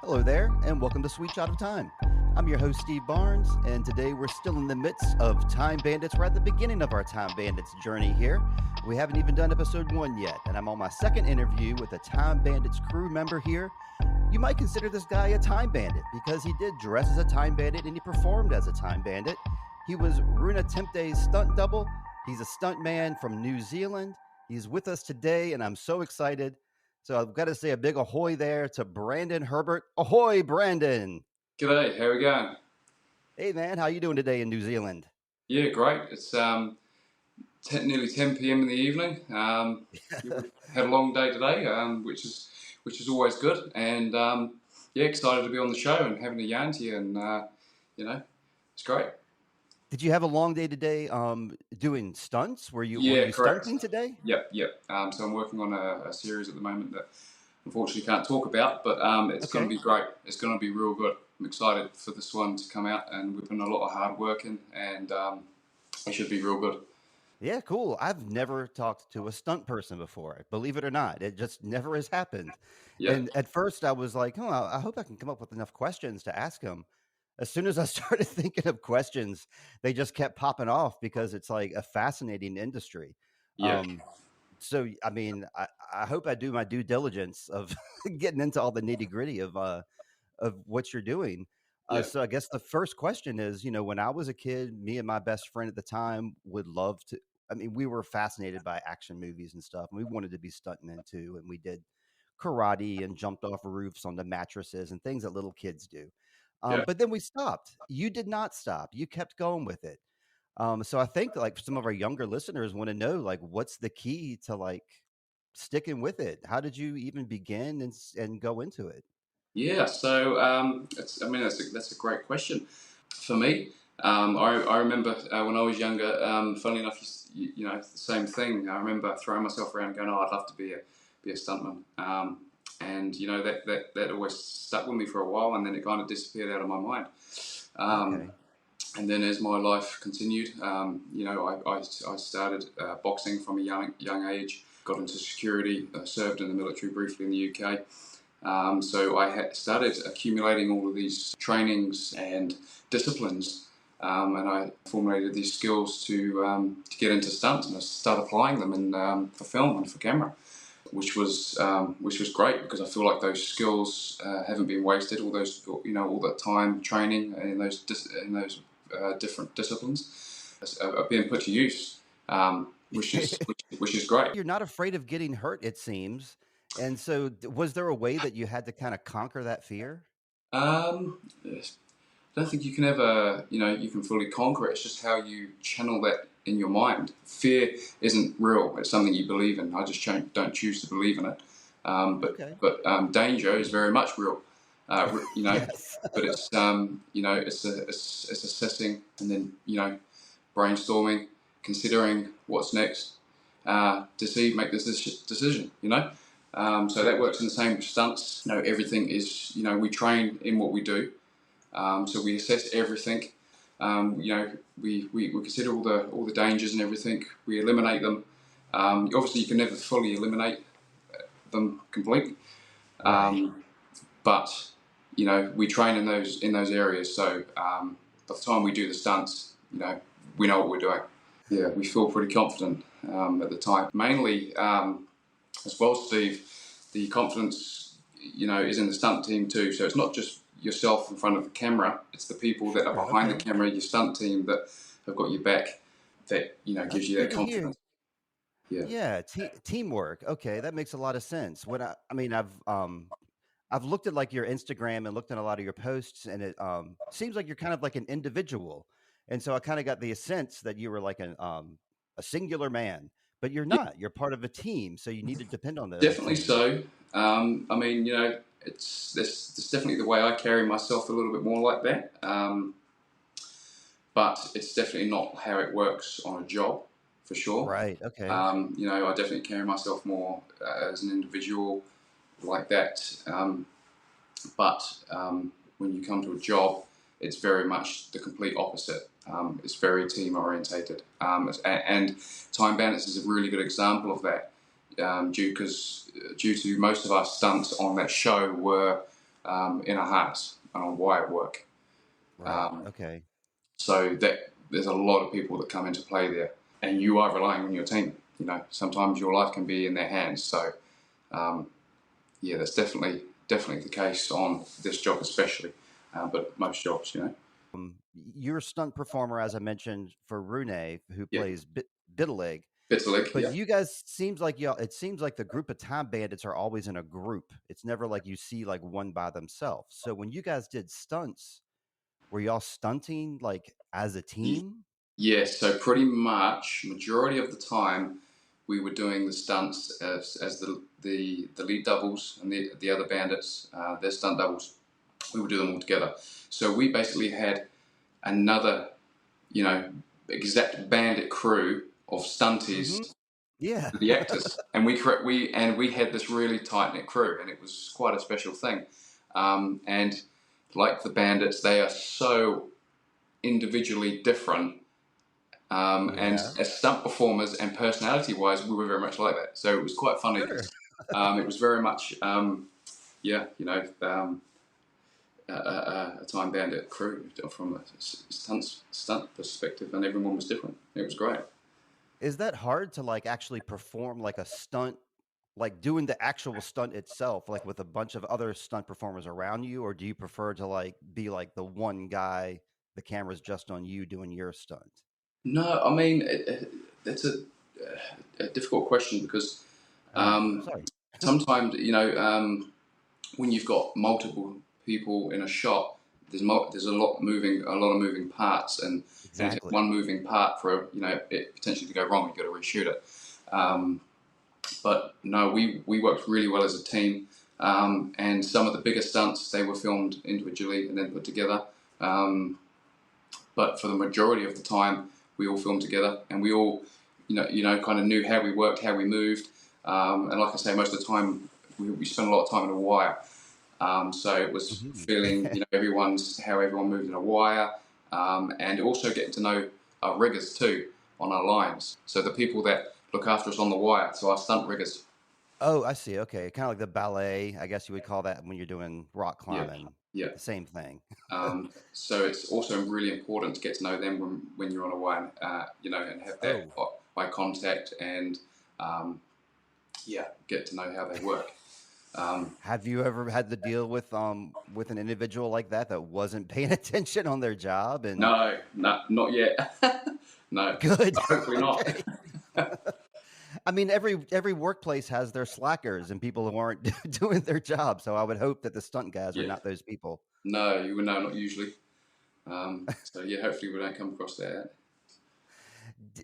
Hello there, and welcome to Sweet Shot of Time. I'm your host, Steve Barnes, and today we're still in the midst of Time Bandits. We're at the beginning of our Time Bandits journey here. We haven't even done episode 1 yet, and I'm on my second interview with a Time Bandits crew member here. You might consider this guy a Time Bandit because he did dress as a Time Bandit and he performed as a Time Bandit. He was Rune Temte's stunt double. He's a stunt man from New Zealand. He's with us today, and I'm so excited. So I've got to say a big ahoy there to Brandon Herbert. Ahoy, Brandon. G'day, how we going? Hey, man, how you doing today in New Zealand? Yeah, great. It's nearly 10 p.m. in the evening. Had a long day today, which is always good. And yeah, excited to be on the show and having a yarn to you. And it's great. Did you have a long day today doing stunts? Were you correct. Stunting today? Yep. So I'm working on a series at the moment that unfortunately can't talk about, but it's going to be great. It's going to be real good. I'm excited for this one to come out, and we've put a lot of hard work in, and it should be real good. Yeah, cool. I've never talked to a stunt person before. Believe it or not, it just never has happened. Yeah. And at first I was like, oh, I hope I can come up with enough questions to ask him. As soon as I started thinking of questions, they just kept popping off because it's like a fascinating industry. Yeah. So, I mean, I hope I do my due diligence of getting into all the nitty gritty of what you're doing. So I guess the first question is, when I was a kid, me and my best friend at the time would love to, we were fascinated by action movies and stuff, and we wanted to be stuntmen too. And we did karate and jumped off roofs onto mattresses and things that little kids do. But then we stopped. You did not stop. You kept going with it. So I think like some of our younger listeners want to know, like, what's the key to like sticking with it? How did you even begin and go into it? Yeah, so that's a great question. For me, I remember when I was younger. Funnily enough, the same thing. I remember throwing myself around, going, "Oh, I'd love to be a stuntman." And that always stuck with me for a while, and then it kind of disappeared out of my mind. And then as my life continued, I started boxing from a young age. Got into security, served in the military briefly in the UK. So I had started accumulating all of these trainings and disciplines, and I formulated these skills to get into stunts, and I started applying them for film and for camera, which was great because I feel like those skills haven't been wasted. All that time training in those different disciplines are being put to use, which is great. You're not afraid of getting hurt, it seems. And so was there a way that you had to kind of conquer that fear? I don't think you can ever, you can fully conquer it. It's just how you channel that in your mind. Fear isn't real. It's something you believe in. I just don't choose to believe in it. But danger is very much real. Yes. But it's it's assessing and then brainstorming, considering what's next to make this decision. So that works in the same with stunts. Everything is, we train in what we do. So we assess everything. We consider all the dangers and everything. We eliminate them. Obviously, you can never fully eliminate them completely. But we train in those areas. So by the time we do the stunts, we know what we're doing. Yeah, we feel pretty confident at the time. Mainly, as well, Steve, the confidence, is in the stunt team too. So it's not just yourself in front of the camera; it's the people that are behind the camera, your stunt team that have got your back. That gives you that confidence. Yeah, teamwork. Okay, that makes a lot of sense. I've looked at like your Instagram and looked at a lot of your posts, and it seems like you're kind of like an individual. And so I kind of got the sense that you were like a singular man. But you're not. You're part of a team, so you need to depend on those. Definitely so. It's definitely the way I carry myself a little bit more like that. But it's definitely not how it works on a job, for sure. Right. Okay. I definitely carry myself more as an individual like that. But when you come to a job, it's very much the complete opposite. It's very team orientated, and Time Bandits is a really good example of that. Due to most of our stunts on that show were in a harness and on wire work. Right. Um, Okay. so that there's a lot of people that come into play there, and you are relying on your team. You know, sometimes your life can be in their hands. So um, yeah, that's definitely the case on this job especially, but most jobs, you know. You're a stunt performer, as I mentioned, for Rune, who Yeah, plays Bittelig. Bittelig, But yeah. you guys seems like y'all. It seems like the group of Time Bandits are always in a group. It's never like you see like one by themselves. So when you guys did stunts, were y'all stunting like as a team? Yes, so pretty much majority of the time we were doing the stunts as the lead doubles and the other bandits, their stunt doubles. We would do them all together. So we basically had another, you know, exact bandit crew of Hmm. stunties, Yeah. the actors, and we had this really tight knit crew, and it was quite a special thing. And like the bandits, they are so individually different. And Yeah. as stunt performers and personality wise, we were very much like that. So it was quite funny Sure. because it was very much, yeah, you know, a Time Bandit crew from a stunt perspective, and everyone was different. It was great. Is that hard to like actually perform like a stunt, like doing the actual stunt itself, like with a bunch of other stunt performers around you, or do you prefer to like be like the one guy, the camera's just on you doing your stunt? No, I mean, it's a difficult question because Oh, um, sorry. sometimes, you know, when you've got multiple people in a shot, there's a lot of moving parts, and if Exactly. one moving part for you know it potentially to go wrong, you've got to reshoot it. Um, but no, we worked really well as a team, and some of the bigger stunts they were filmed individually and then put together. Um, but for the majority of the time, we all filmed together, and we all, kind of knew how we worked, how we moved, and like I say, most of the time we spent a lot of time in a wire. So it was Mhm. feeling, how everyone moved in a wire, and also getting to know our riggers too on our lines. So the people that look after us on the wire, so our stunt riggers. Oh, I see, okay, kinda like the ballet, I guess you would call that when you're doing rock Yeah, climbing, yeah. the same thing. So it's also really important to get to know them when you're on a wire, and have that Oh, eye contact and get to know how they work. Um, have you ever had to deal with an individual like that that wasn't paying attention on their job and no, no, not yet. No, good, hopefully not. okay. I mean, every workplace has their slackers and people who aren't doing their job, so I would hope that the stunt guys are Yeah, not those people. no, you would know, not usually. So yeah, hopefully we don't come across that.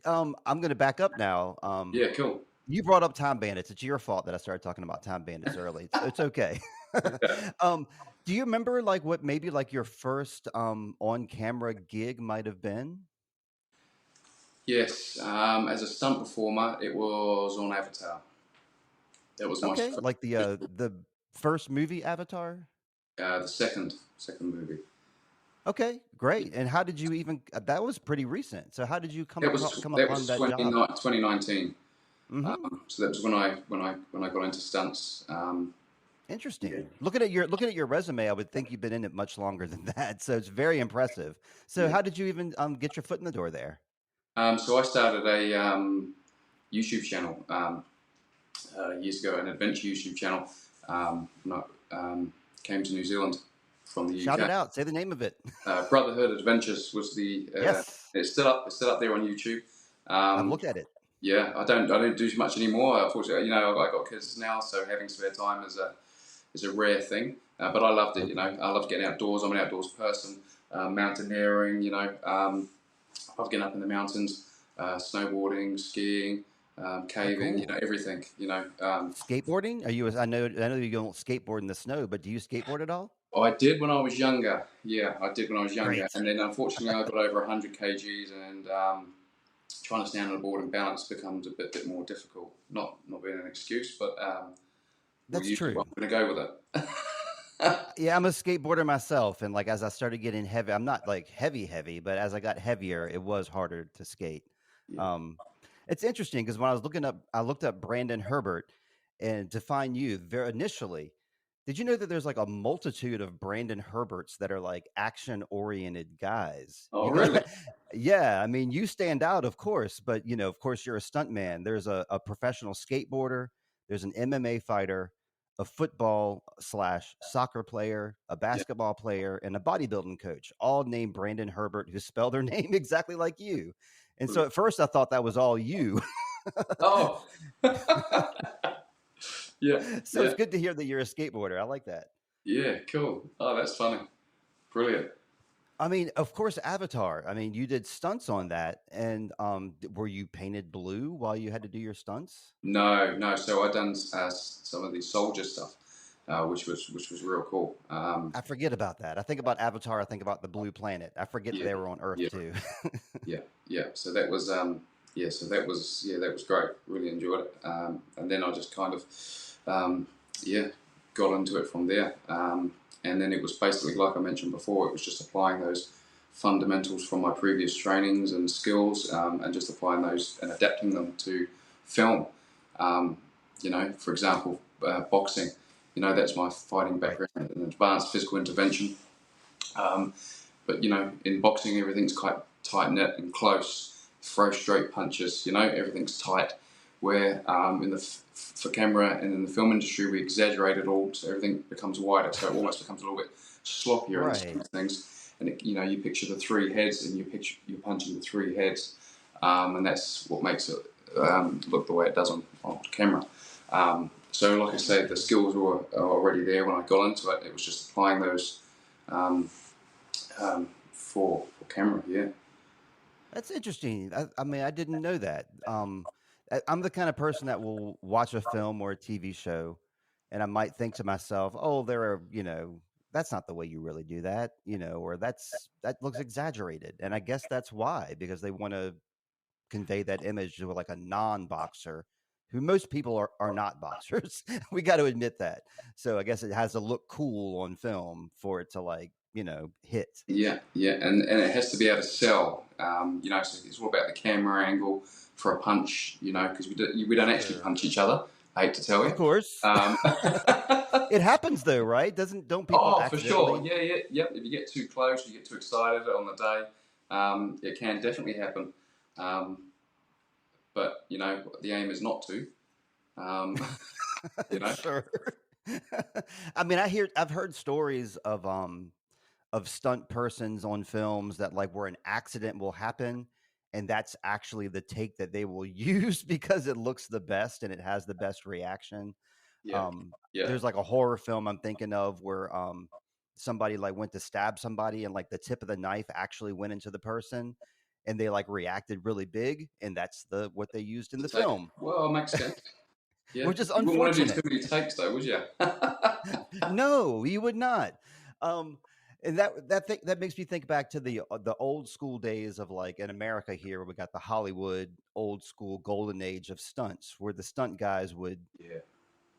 I'm gonna back up now. Yeah, cool. You brought up Time Bandits. It's your fault that I started talking about Time Bandits early. It's okay. Okay. Um, do you remember, like, what maybe, like, your first, on-camera gig might have been? Yes, as a stunt performer, it was on Avatar. That was my Okay, first, like the first movie Avatar? the second movie. Okay, Yeah. great, and how did you even that was pretty recent, so how did you come That upon was that job? 2019. Mhm, So that was when I got into stunts. Yeah, interesting. Looking at your resume, I would think you've been in it much longer than that, so it's very impressive. So yeah. how did you even, get your foot in the door there? So I started a YouTube channel years ago, an adventure YouTube channel. When I came to New Zealand from the Shout UK. it out, say the name of it. Brotherhood Adventures was the. Yes, It's still up. It's still up there on YouTube. I've Um, looked at it. yeah, I don't do much anymore. Unfortunately, I got kids now, so having spare time is a rare thing. But I loved it. Okay. I love getting outdoors. I'm an outdoors person. Mountaineering. I love getting up in the mountains, snowboarding, skiing, Oh, caving. cool. Everything. Skateboarding? I know you don't skateboard in the snow, but do you skateboard at all? I did when I was younger. Yeah, I did when I was younger, Great. and then unfortunately I got over 100 kgs, and trying to stand on a board and balance becomes a bit more difficult. Not being an excuse, but That's I'm true. going to go with it. Yeah, I'm a skateboarder myself, and, like, as I started getting heavy I'm not, like, heavy, but as I got heavier, it was harder to skate. Yeah. Um, it's interesting because when I looked up Brandon Herbert, and to find you, very initially, Did you know that there's like a multitude of Brandon Herberts that are like action-oriented guys? Oh, You know, really? yeah. I mean, you stand out, of course, but of course, you're a stuntman. There's a professional skateboarder. There's an MMA fighter, a football slash soccer player, a Yeah. basketball player, and a bodybuilding coach, all named Brandon Herbert, who spell their name exactly like you. And so Brilliant. at first, I thought that was all you. Oh. Yeah. So it's Yeah. good to hear that you're a skateboarder. I like that. Yeah. Cool. Oh, that's funny. Brilliant. I mean, of course, Avatar. I mean, you did stunts on that, and were you painted blue while you had to do your stunts? No, no. So I done some of the soldier stuff, which was real cool. I forget about that. I think about Avatar. I think about the blue planet. I forget that Yeah, they were on Earth yeah, too. yeah, yeah. So that was that was great. Really enjoyed it. And then I just kind of yeah got into it from there. And then it was basically like I mentioned before. It was just applying those fundamentals from my previous trainings and skills, and just applying those and adapting them to film. Um, for example, boxing. That's my fighting Right. background in advanced physical intervention. Um, but in boxing, everything's quite tight knit and close. Throw straight punches. Everything's tight. Where in the for camera and in the film industry, we exaggerate it all, so everything becomes wider. So it almost becomes a little bit sloppier in Right. some things. And you picture the three heads, and you're punching the three heads, and that's what makes it look the way it does on camera. So, like I said, the skills were already there when I got into it. It was just applying those um, for camera. Yeah, That's interesting. I mean, I didn't know that. I'm the kind of person that will watch a film or a TV show, and I might think to myself, "Oh, there are, that's not the way you really do that," or that looks exaggerated. And I guess that's why, because they want to convey that image to like a non-boxer, who most people are not boxers. We got to admit that. So I guess it has to look cool on film for it to like hit. yeah, yeah, and it has to be able to sell. So it's all about the camera angle for a punch. Because we don't actually Sure. punch each other. I hate to tell Of you. course. Um, It happens though, right? Don't people oh, for sure. accidentally? Yeah, yeah, yep. If you get too close, you get too excited on the day. It can definitely happen. Um, but the aim is not to. Um, you know. Sure. I mean, I've heard stories of stunt persons on films that like where an accident will happen and that's actually the take that they will use because it looks the best and it has the best reaction. Yeah, yeah. There's like a horror film I'm thinking of where somebody like went to stab somebody and like the tip of the knife actually went into the person and they like reacted really big and that's what they used in To the take. film, Well, it makes sense. Yeah, which is you wouldn't want to do too unfortunate. many takes, though, would you? No, you would not. Um, and that makes me think back to the old school days of like in America here, where we got the Hollywood old school golden age of stunts, where the stunt guys would Yeah,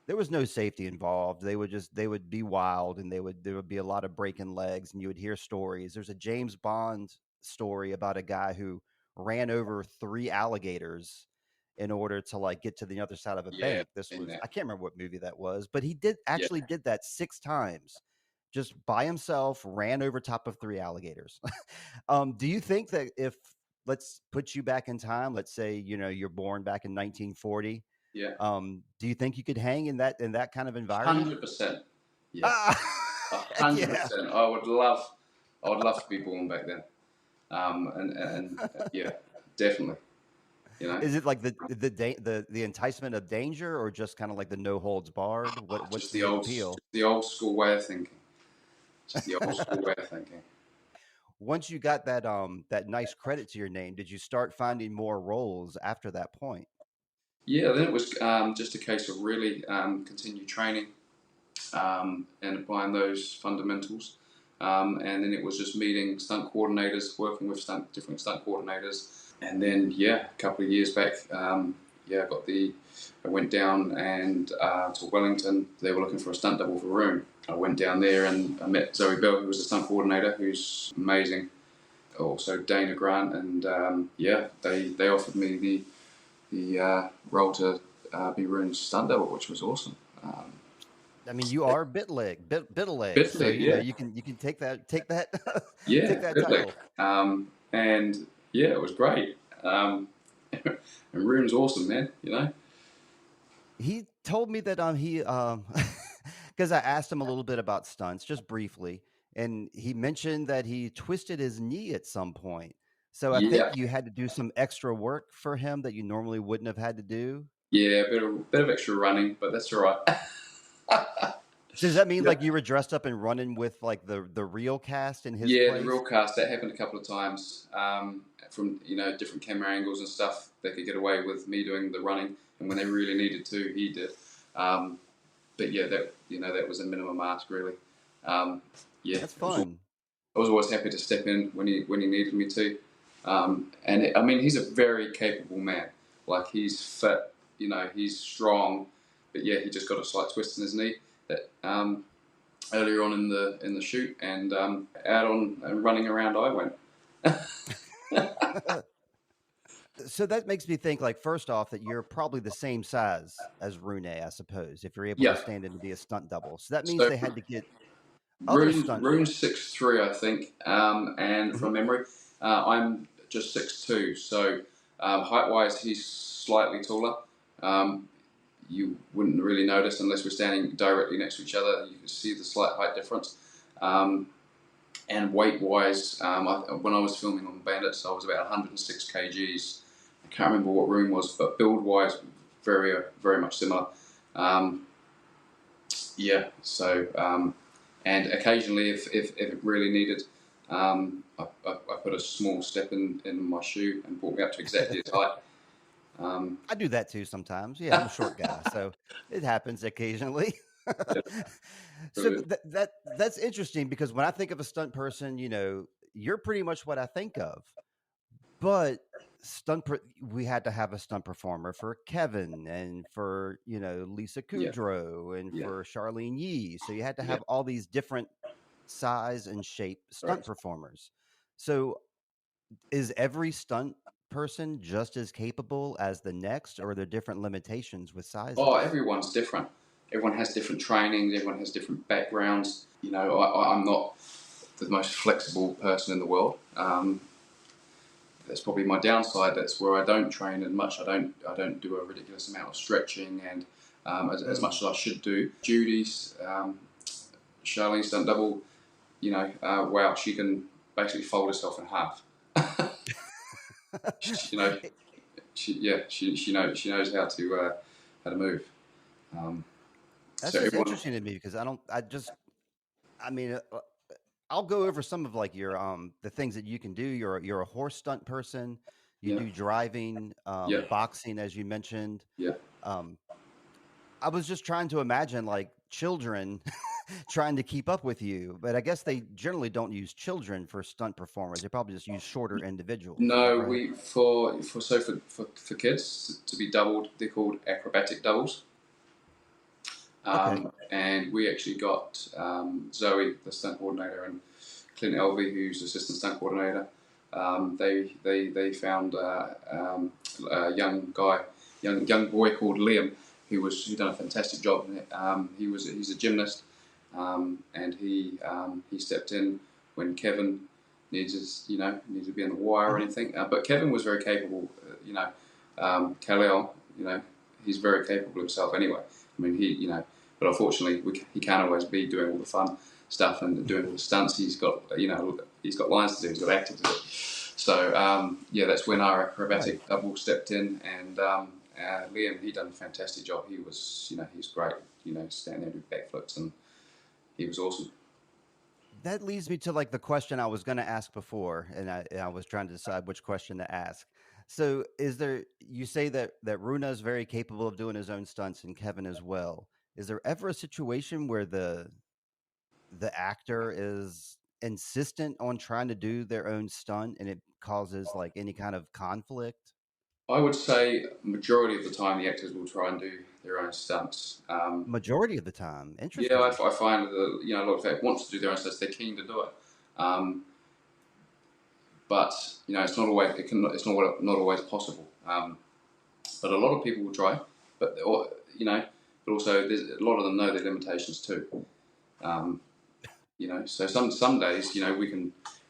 there was no safety involved. They would be wild, and there would be a lot of breaking legs, and you would hear stories. There's a James Bond story about a guy who ran over three alligators in order to like get to the other side of a yeah, bank. This in was there. I can't remember what movie that was, but he did Yeah, actually did that 6 times, just by himself, ran over top of three alligators. Do you think that if let's put you back in time, let's say you're born back in 1940, yeah, do you think you could hang in that kind of environment? 100%. Yeah, Ah, a heck hundred yeah. percent. I would love to be born back then. And yeah, definitely. You know, Is it like the enticement of danger, or just kind of like the no holds barred? What's just the appeal? the old school way of thinking. Just the old school way of thinking. Once you got that nice credit to your name, did you start finding more roles after that point? Yeah, then it was just a case of really continue training and applying those fundamentals. And then it was just meeting stunt coordinators, working with different stunt coordinators. And then, yeah, a couple of years back, I went down and to Wellington. They were looking for a stunt double for Rune. I went down there and I met Zoe Bell, who was a stunt coordinator, who's amazing. Also Dana Grant, and they offered me the role to be Rune's stunt double, which was awesome. I mean, you are Bittelig, so Bittelig, you know yeah, you can take that yeah, take that Bittelig. title. And yeah, it was great. And Rune's awesome, man. You know. He told me that he because I asked him a little bit about stunts just briefly, and he mentioned that he twisted his knee at some point. So I think Yeah, you had to do some extra work for him that you normally wouldn't have had to do. yeah, a bit of extra running, but that's all right. So does that mean Yeah, like you were dressed up and running with like the real cast in his yeah, the place? real cast that happened a couple of times from different camera angles and stuff. They could get away with me doing the running, and when they really needed to, he did. Um, but yeah, that was a minimum ask really. Um, yeah, That's fun. I was always happy to step in when he needed me to. I mean, he's a very capable man. Like he's fit, he's strong, but yeah, he just got a slight twist in his knee that earlier on in the shoot, and out on and running around I went. So that makes me think like first off that you're probably the same size as Rune, I suppose, if you're able to Yeah. stand in to be a stunt double. So that means So they had to get other stunt. Rune's 6'3", I think, and Mhm. from memory, I'm just 6'2". So height wise, he's slightly taller. Um, you wouldn't really notice unless we're standing directly next to each other. You can see the slight height difference. And weight wise, when I was filming on Bandits, I was about 106 kgs. I can't remember what Rune was, but build wise, very much similar. Um, yeah, so and occasionally, if it really needed, I put a small step in my shoe and brought me up to exactly his height. Um, I do that too sometimes. Yeah, I'm a short guy, so it happens occasionally. yeah, So brilliant. that's interesting because when I think of a stunt person, you're pretty much what I think of. But we had to have a stunt performer for Kevin and for Lisa Yeah, Kudrow and yeah, for Charlene Yee. So you had to yeah. have all these different size and shape stunt Right. performers. So is every stunt person just as capable as the next, or are there different limitations with Oh, sizes? everyone's different. Everyone has different trainings. Everyone has different backgrounds. I'm not the most flexible person in the world. That's probably my downside. That's where I don't train as much. I don't do a ridiculous amount of stretching and as Mm. much as I should do. Judy's Charlene stunt double. Wow, she can basically fold herself in half. she, you know, she knows how to move. Um, That's so just everyone, interesting to me because I mean, I'll go over some of like your the things that you can do. You're a horse stunt person. You yeah, do driving, yeah, boxing, as you mentioned. yeah. Um, I was just trying to imagine like children trying to keep up with you, but I guess they generally don't use children for stunt performers. They probably just use shorter individuals. Is that No, right? we for kids to be doubled, they're called acrobatic doubles. Okay. And we actually got Zoe, the stunt coordinator, and Clint Elvey, who's assistant stunt coordinator. They found a young guy, young boy called Liam, who done a fantastic job. He's a gymnast, and he stepped in when Kevin needed to be on the wire or Hmm. anything. But Kevin was very capable. Khalil, he's very capable himself anyway. I mean, but unfortunately, he can't always be doing all the fun stuff and doing all the stunts. He's got lines to do. He's got acting to do. So yeah, that's when our Right. acrobatic double stepped in, and Liam, he done a fantastic job. He's great. Standing there doing backflips, and he was awesome. That leads me to like the question I was going to ask before, and I was trying to decide which question to ask. So, you say that Runa is very capable of doing his own stunts and Kevin as well. Is there ever a situation where the actor is insistent on trying to do their own stunt and it causes like any kind of conflict? I would say majority of the time the actors will try and do their own stunts. Majority of the time. Yeah, Interesting. I find that a lot of actors want to do their own stunts. They're keen to do it. Um, but it's not always it's not always possible. But a lot of people will try. But but also there's a lot of them know their limitations too. You know, so some days, you know,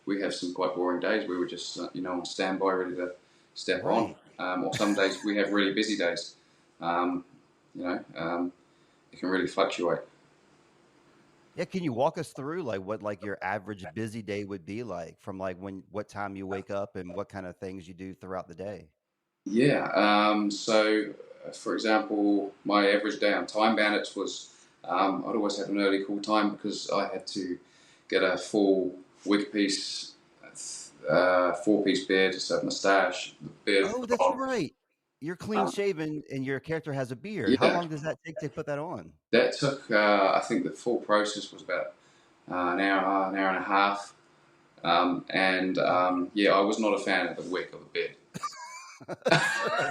we have some quite boring days where we're just you know, on standby, ready to step on. Right. Or some days we have really busy days. You know, it can really fluctuate. Yeah, can you walk us through like what like your average busy day would be like from like what time you wake up and what kind of things you do throughout the day? Yeah. For example, my average day on Time Bandits was I'd always have an early call time because I had to get a full wig piece, 4-piece beard, so moustache, the beard Oh, put that's on. right. You're clean Um, shaven and your character has a beard. How yeah, long does that take to put that on? that took. I think the full process was about an hour and a half. Yeah, I was not a fan of the wig or the beard. Sure.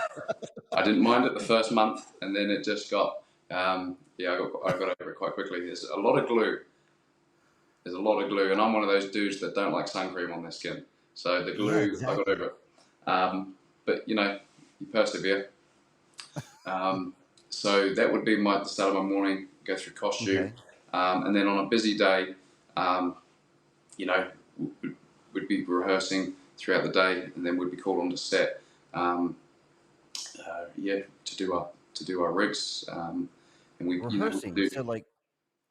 I didn't mind it the first month, and then it just got. Yeah, I got over it quite quickly. There's a lot of glue. There's a lot of glue, and I'm one of those dudes that don't like sun cream on their skin. So the Yeah, glue, I got over exactly. it. But you know, you persevere. Um, so that would be the start of my morning. Go through costume, Okay. and then on a busy day, um, you know, we'd be rehearsing throughout the day, and then we'd be called on to set. Um, yeah, to do our rigs, and we you know we Rehearsing. do. So like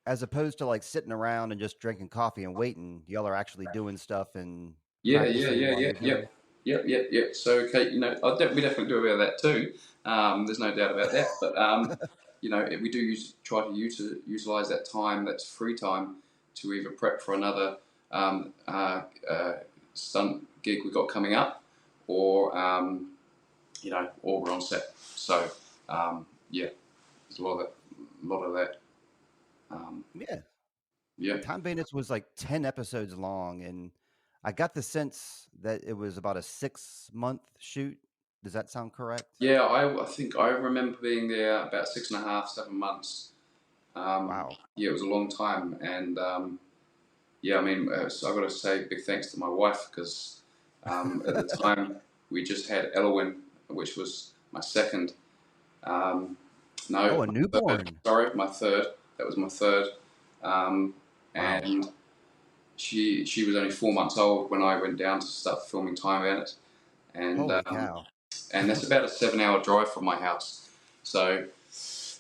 as opposed to like sitting around and just drinking coffee and waiting, y'all are actually doing stuff and Yeah, yeah, practicing yeah, while yeah, you're doing yep, it. yep, yep, yep. So, okay, you know, we definitely do a bit of that too. There's no doubt about that. But you know, we do try to utilize that time, that's free time, to either prep for another um, uh, uh, stunt gig we got coming up, or you know, or we're on set. So, yeah, there's a lot of that. Um, Yeah. yeah, Time Bandits was like 10 episodes long, and I got the sense that it was about a 6-month shoot. Does that sound correct? yeah. I think I remember being there about 6.5, 7 months. Wow. Yeah, it was a long time, and yeah, I mean, so I got to say big thanks to my wife because at the time we just had Elwyn, which was my second. Um, Oh, no, a my third. newborn. Sorry, my third. That was my third, um, Wow. and she was only 4 months old when I went down to start filming Time Bandits, and Holy cow. that's about a 7-hour drive from my house. So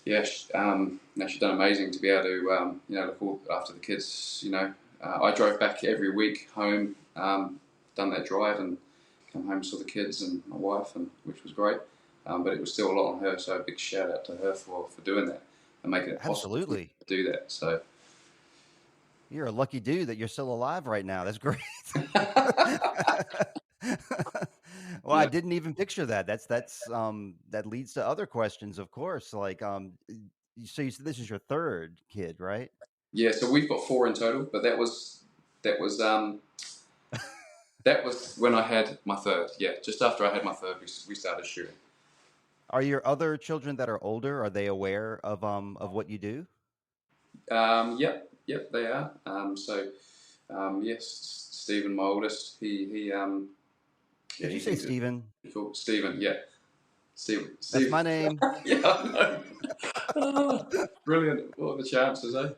yeah, no, she's done amazing to be able to, you know, look after the kids. You know, I drove back every week home, done that drive, and come home, saw the kids and my wife, and which was great. But it was still a lot on her, so a big shout out to her for doing that and making it possible for me Absolutely. to do that. So You're a lucky dude that you're still alive right now. That's great. Well, I yeah, didn't even picture that. That leads to other questions, of course. Like, so you said this is your third kid, right? yeah. So we've got 4 in total, but that was that was when I had my third. Yeah, just after I had my third, we started shooting. Are your other children that are older, are they aware of what you do? Yep, yep, they are. Yes, Stephen, my oldest, yeah, Did you he say thinks it's Steven? pretty cool. Stephen, yeah, Stephen, That's Steve. my name. Yeah, I know. Brilliant. What are the chances, eh?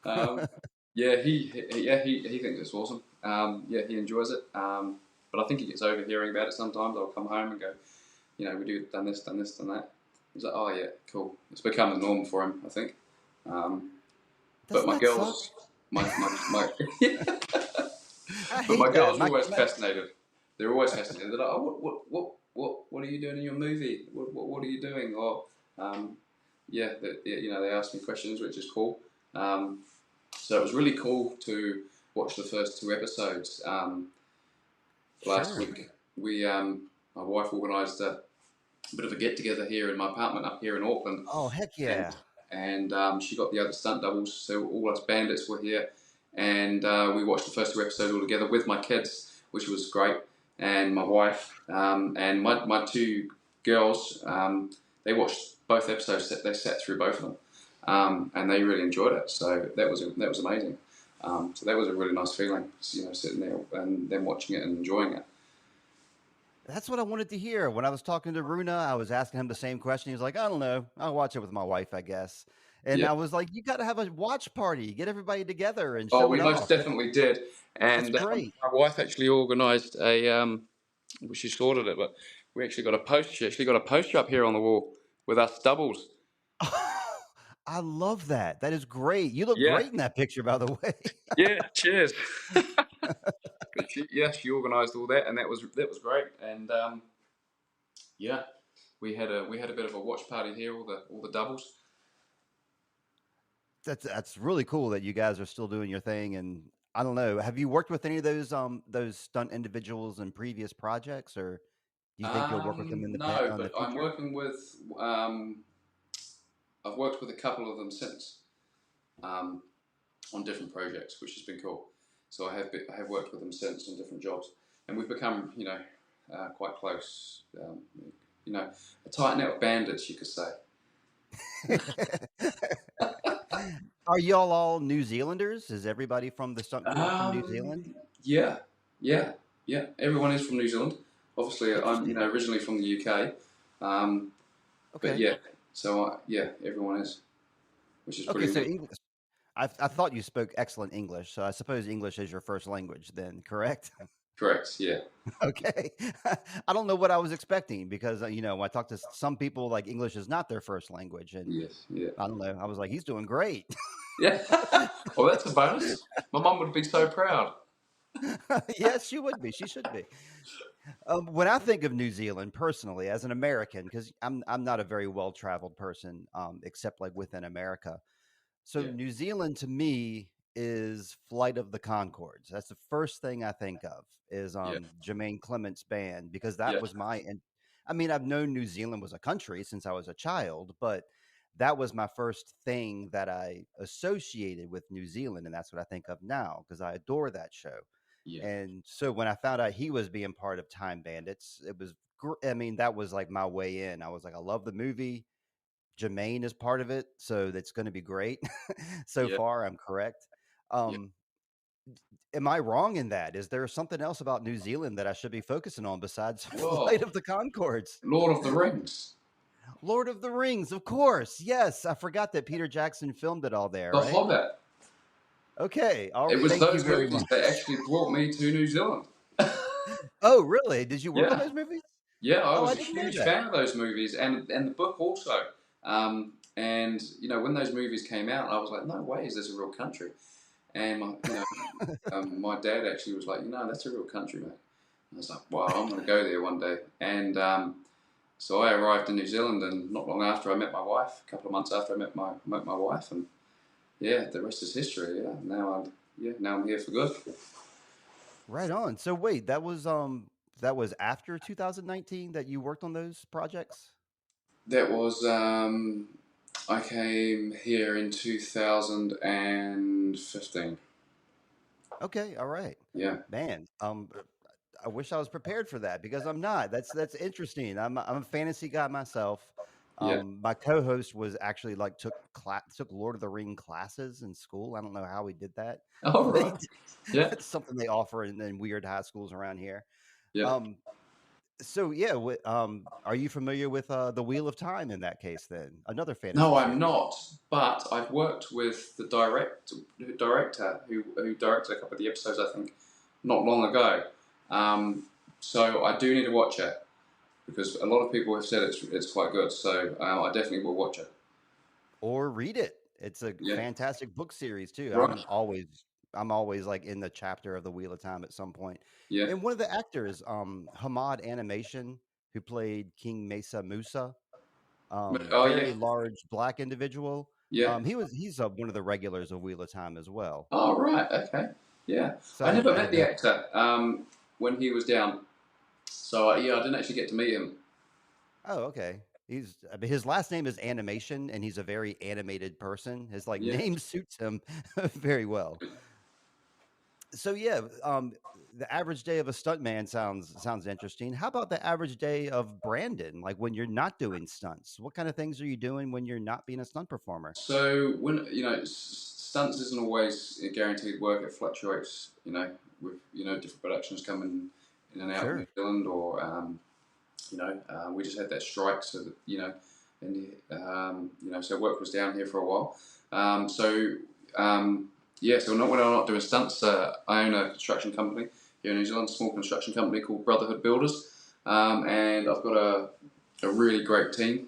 Um, yeah, he thinks it's awesome. Yeah, he enjoys it. But I think he gets over hearing about it sometimes. I'll come home and go, you know, we do done this, done this, done that. He's like, oh yeah, cool. It's become the norm for him, I think. Um, but Doesn't my that suck? girls, my I but my hate that. girls are always fascinated. They're always fascinated. They're like, oh, what are you doing in your movie? What are you doing? Or, yeah, you know, they ask me questions, which is cool. Um, so it was really cool to watch the first 2 episodes. Last Sure. week, my wife organised a bit of a get together here in my apartment up here in Auckland, Oh, heck and yeah. she got the other stunt doubles, so all us bandits were here, and we watched the first 2 episodes all together with my kids, which was great, and my wife, and my 2 girls. They watched both episodes. They sat through both of them, and they really enjoyed it. So that was amazing. So that was a really nice feeling, you know, sitting there and them watching it and enjoying it. That's what I wanted to hear. When I was talking to Runa, I was asking him the same question. He was like, "I don't know. I'll watch it with my wife, I guess." And Yeah. I was like, "You got to have a watch party. Get everybody together and Oh, show we it most off." definitely did. That's And great. my wife actually organised a. Well, she sorted it, but we actually got a poster. She actually got a poster up here on the wall with us doubles. I love that. That is great. You look Yeah. great in that picture, by the way. Yeah. Cheers. She organised all that, and that was great. And yeah, we had a bit of a watch party here, all the doubles. That's really cool that you guys are still doing your thing. And I don't know, have you worked with any of those stunt individuals in previous projects, or do you think you'll work with them in No, the but I'm future? working with. I've worked with a couple of them since um, on different projects, which has been cool. So I have worked with them since on different jobs, and we've become quite close. A tight net of bandits, you could say. Are y'all all New Zealanders? Is everybody from the stunt crew from New Zealand? Yeah, yeah, yeah. Everyone is from New Zealand. Obviously, I'm Interesting. originally from the UK, um, but Okay. yeah. So yeah, everyone is, which is Okay, pretty so neat. English. I thought you spoke excellent English, so I suppose English is your first language then, correct? Correct. Yeah. Okay. I don't know what I was expecting because, when I talk to some people, like English is not their first language. And Yes. Yeah. I don't know. I was like, he's doing great. Yeah. Well, that's a bonus. My mum would be so proud. Yes, she would be. She should be. When I think of New Zealand personally, as an American, because I'm not a very well traveled person, except like within America. So Yeah. New Zealand to me is Flight of the Concords. That's the first thing I think of is Yeah. Jermaine Clement's band because that Yeah. was I mean, I've known New Zealand was a country since I was a child, but that was my first thing that I associated with New Zealand, and that's what I think of now because I adore that show. Yeah. And so when I found out he was being part of Time Bandits, I mean, that was like my way in. I was like, I love the movie. Jermaine is part of it, so that's going to be great. So Yeah. far, I'm correct. Yeah. Um, am I wrong in that? Is there something else about New Zealand that I should be focusing on besides Flight Well, of the Concords? Lord of the Rings, Lord of the Rings, of course. Yes, I forgot that Peter Jackson filmed it all there, The right? Hobbit. Okay, It was thank you those very movies that much. actually brought me to New Zealand. Oh, really? Did you work on Yeah. those movies? Yeah, I Oh, I was a didn't know huge that. fan of those movies and the book also. And when those movies came out, I was like, no way, is this a real country? And my dad actually was like, that's a real country, mate. I was like, wow, I'm going to go there one day. And so I arrived in New Zealand, and not long after I met my wife. A couple of months after I met my wife, and yeah, the rest is history. Now I'm here for good. Right on. So wait, that was after 2019 that you worked on those projects? That was I came here in 2015. Okay, all right. Yeah, Man, I wish I was prepared for that because I'm not. That's interesting. I'm a fantasy guy myself. yeah. My co-host was actually like took Lord of the Ring classes in school. I don't know how he did that, All but he right. did. Yeah, That's something they offer in weird high schools around here. yeah. Um, so yeah, are you familiar with the Wheel of Time in that case? Then another No, fantasy I'm series. not. But I've worked with the director who directed a couple of the episodes. I think not long ago. Um, so I do need to watch it because a lot of people have said it's quite good. So I definitely will watch it. Or read it. It's a Yeah. fantastic book series too. Right. I'm always like in the chapter of the Wheel of Time at some point. Yeah. And one of the actors, Hamad Animation, who played King Mesa Musa, Oh yeah. very large black individual. Yeah. He's one of the regulars of Wheel of Time as well. Oh right. Okay. Yeah. I So never I met don't the know. actor when he was down. So yeah, I didn't actually get to meet him. Oh, okay. I mean, his last name is Animation, and he's a very animated person. His like Yeah. name suits him very well. So yeah, the average day of a stuntman sounds interesting. How about the average day of Brandon? Like when you're not doing stunts, what kind of things are you doing when you're not being a stunt performer? So when stunts isn't always guaranteed work. It fluctuates. With different productions coming in and out of New Sure. Zealand, or we just had that strike, so that so work was down here for a while. So not when I'm not doing stunts, I own a construction company here in New Zealand, a small construction company called Brotherhood Builders, and I've got a really great team,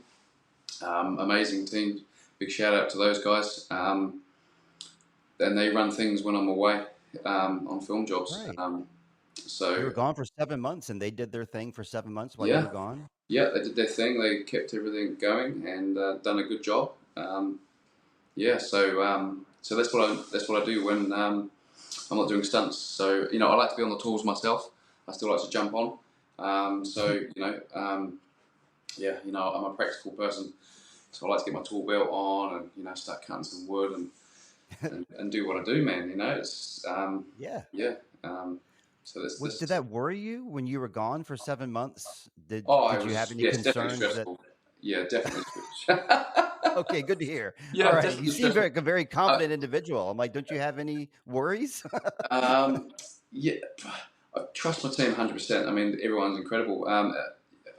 amazing team. Big shout out to those guys. And they run things when I'm away on film jobs. Right. You So were gone for 7 months, and they did their thing for 7 months while you yeah, were gone? yeah, they did their thing. They kept everything going and done a good job. So that's what I do when I'm not doing stunts. So I like to be on the tools myself. I still like to jump on. I'm a practical person, so I like to get my tool belt on and start cutting some wood and do what I do, man. It's Yeah. yeah. So this. Did that worry you when you were gone for 7 months? Oh, Did it you have was, any yeah, it's definitely concerns that stressful. Yeah, definitely. Okay, good to hear. Yeah, Alright, you definitely seem stressful. like a very Uh, confident individual. I'm like, "Don't you have any worries?" yeah, I trust my team 100%. I mean, everyone's incredible.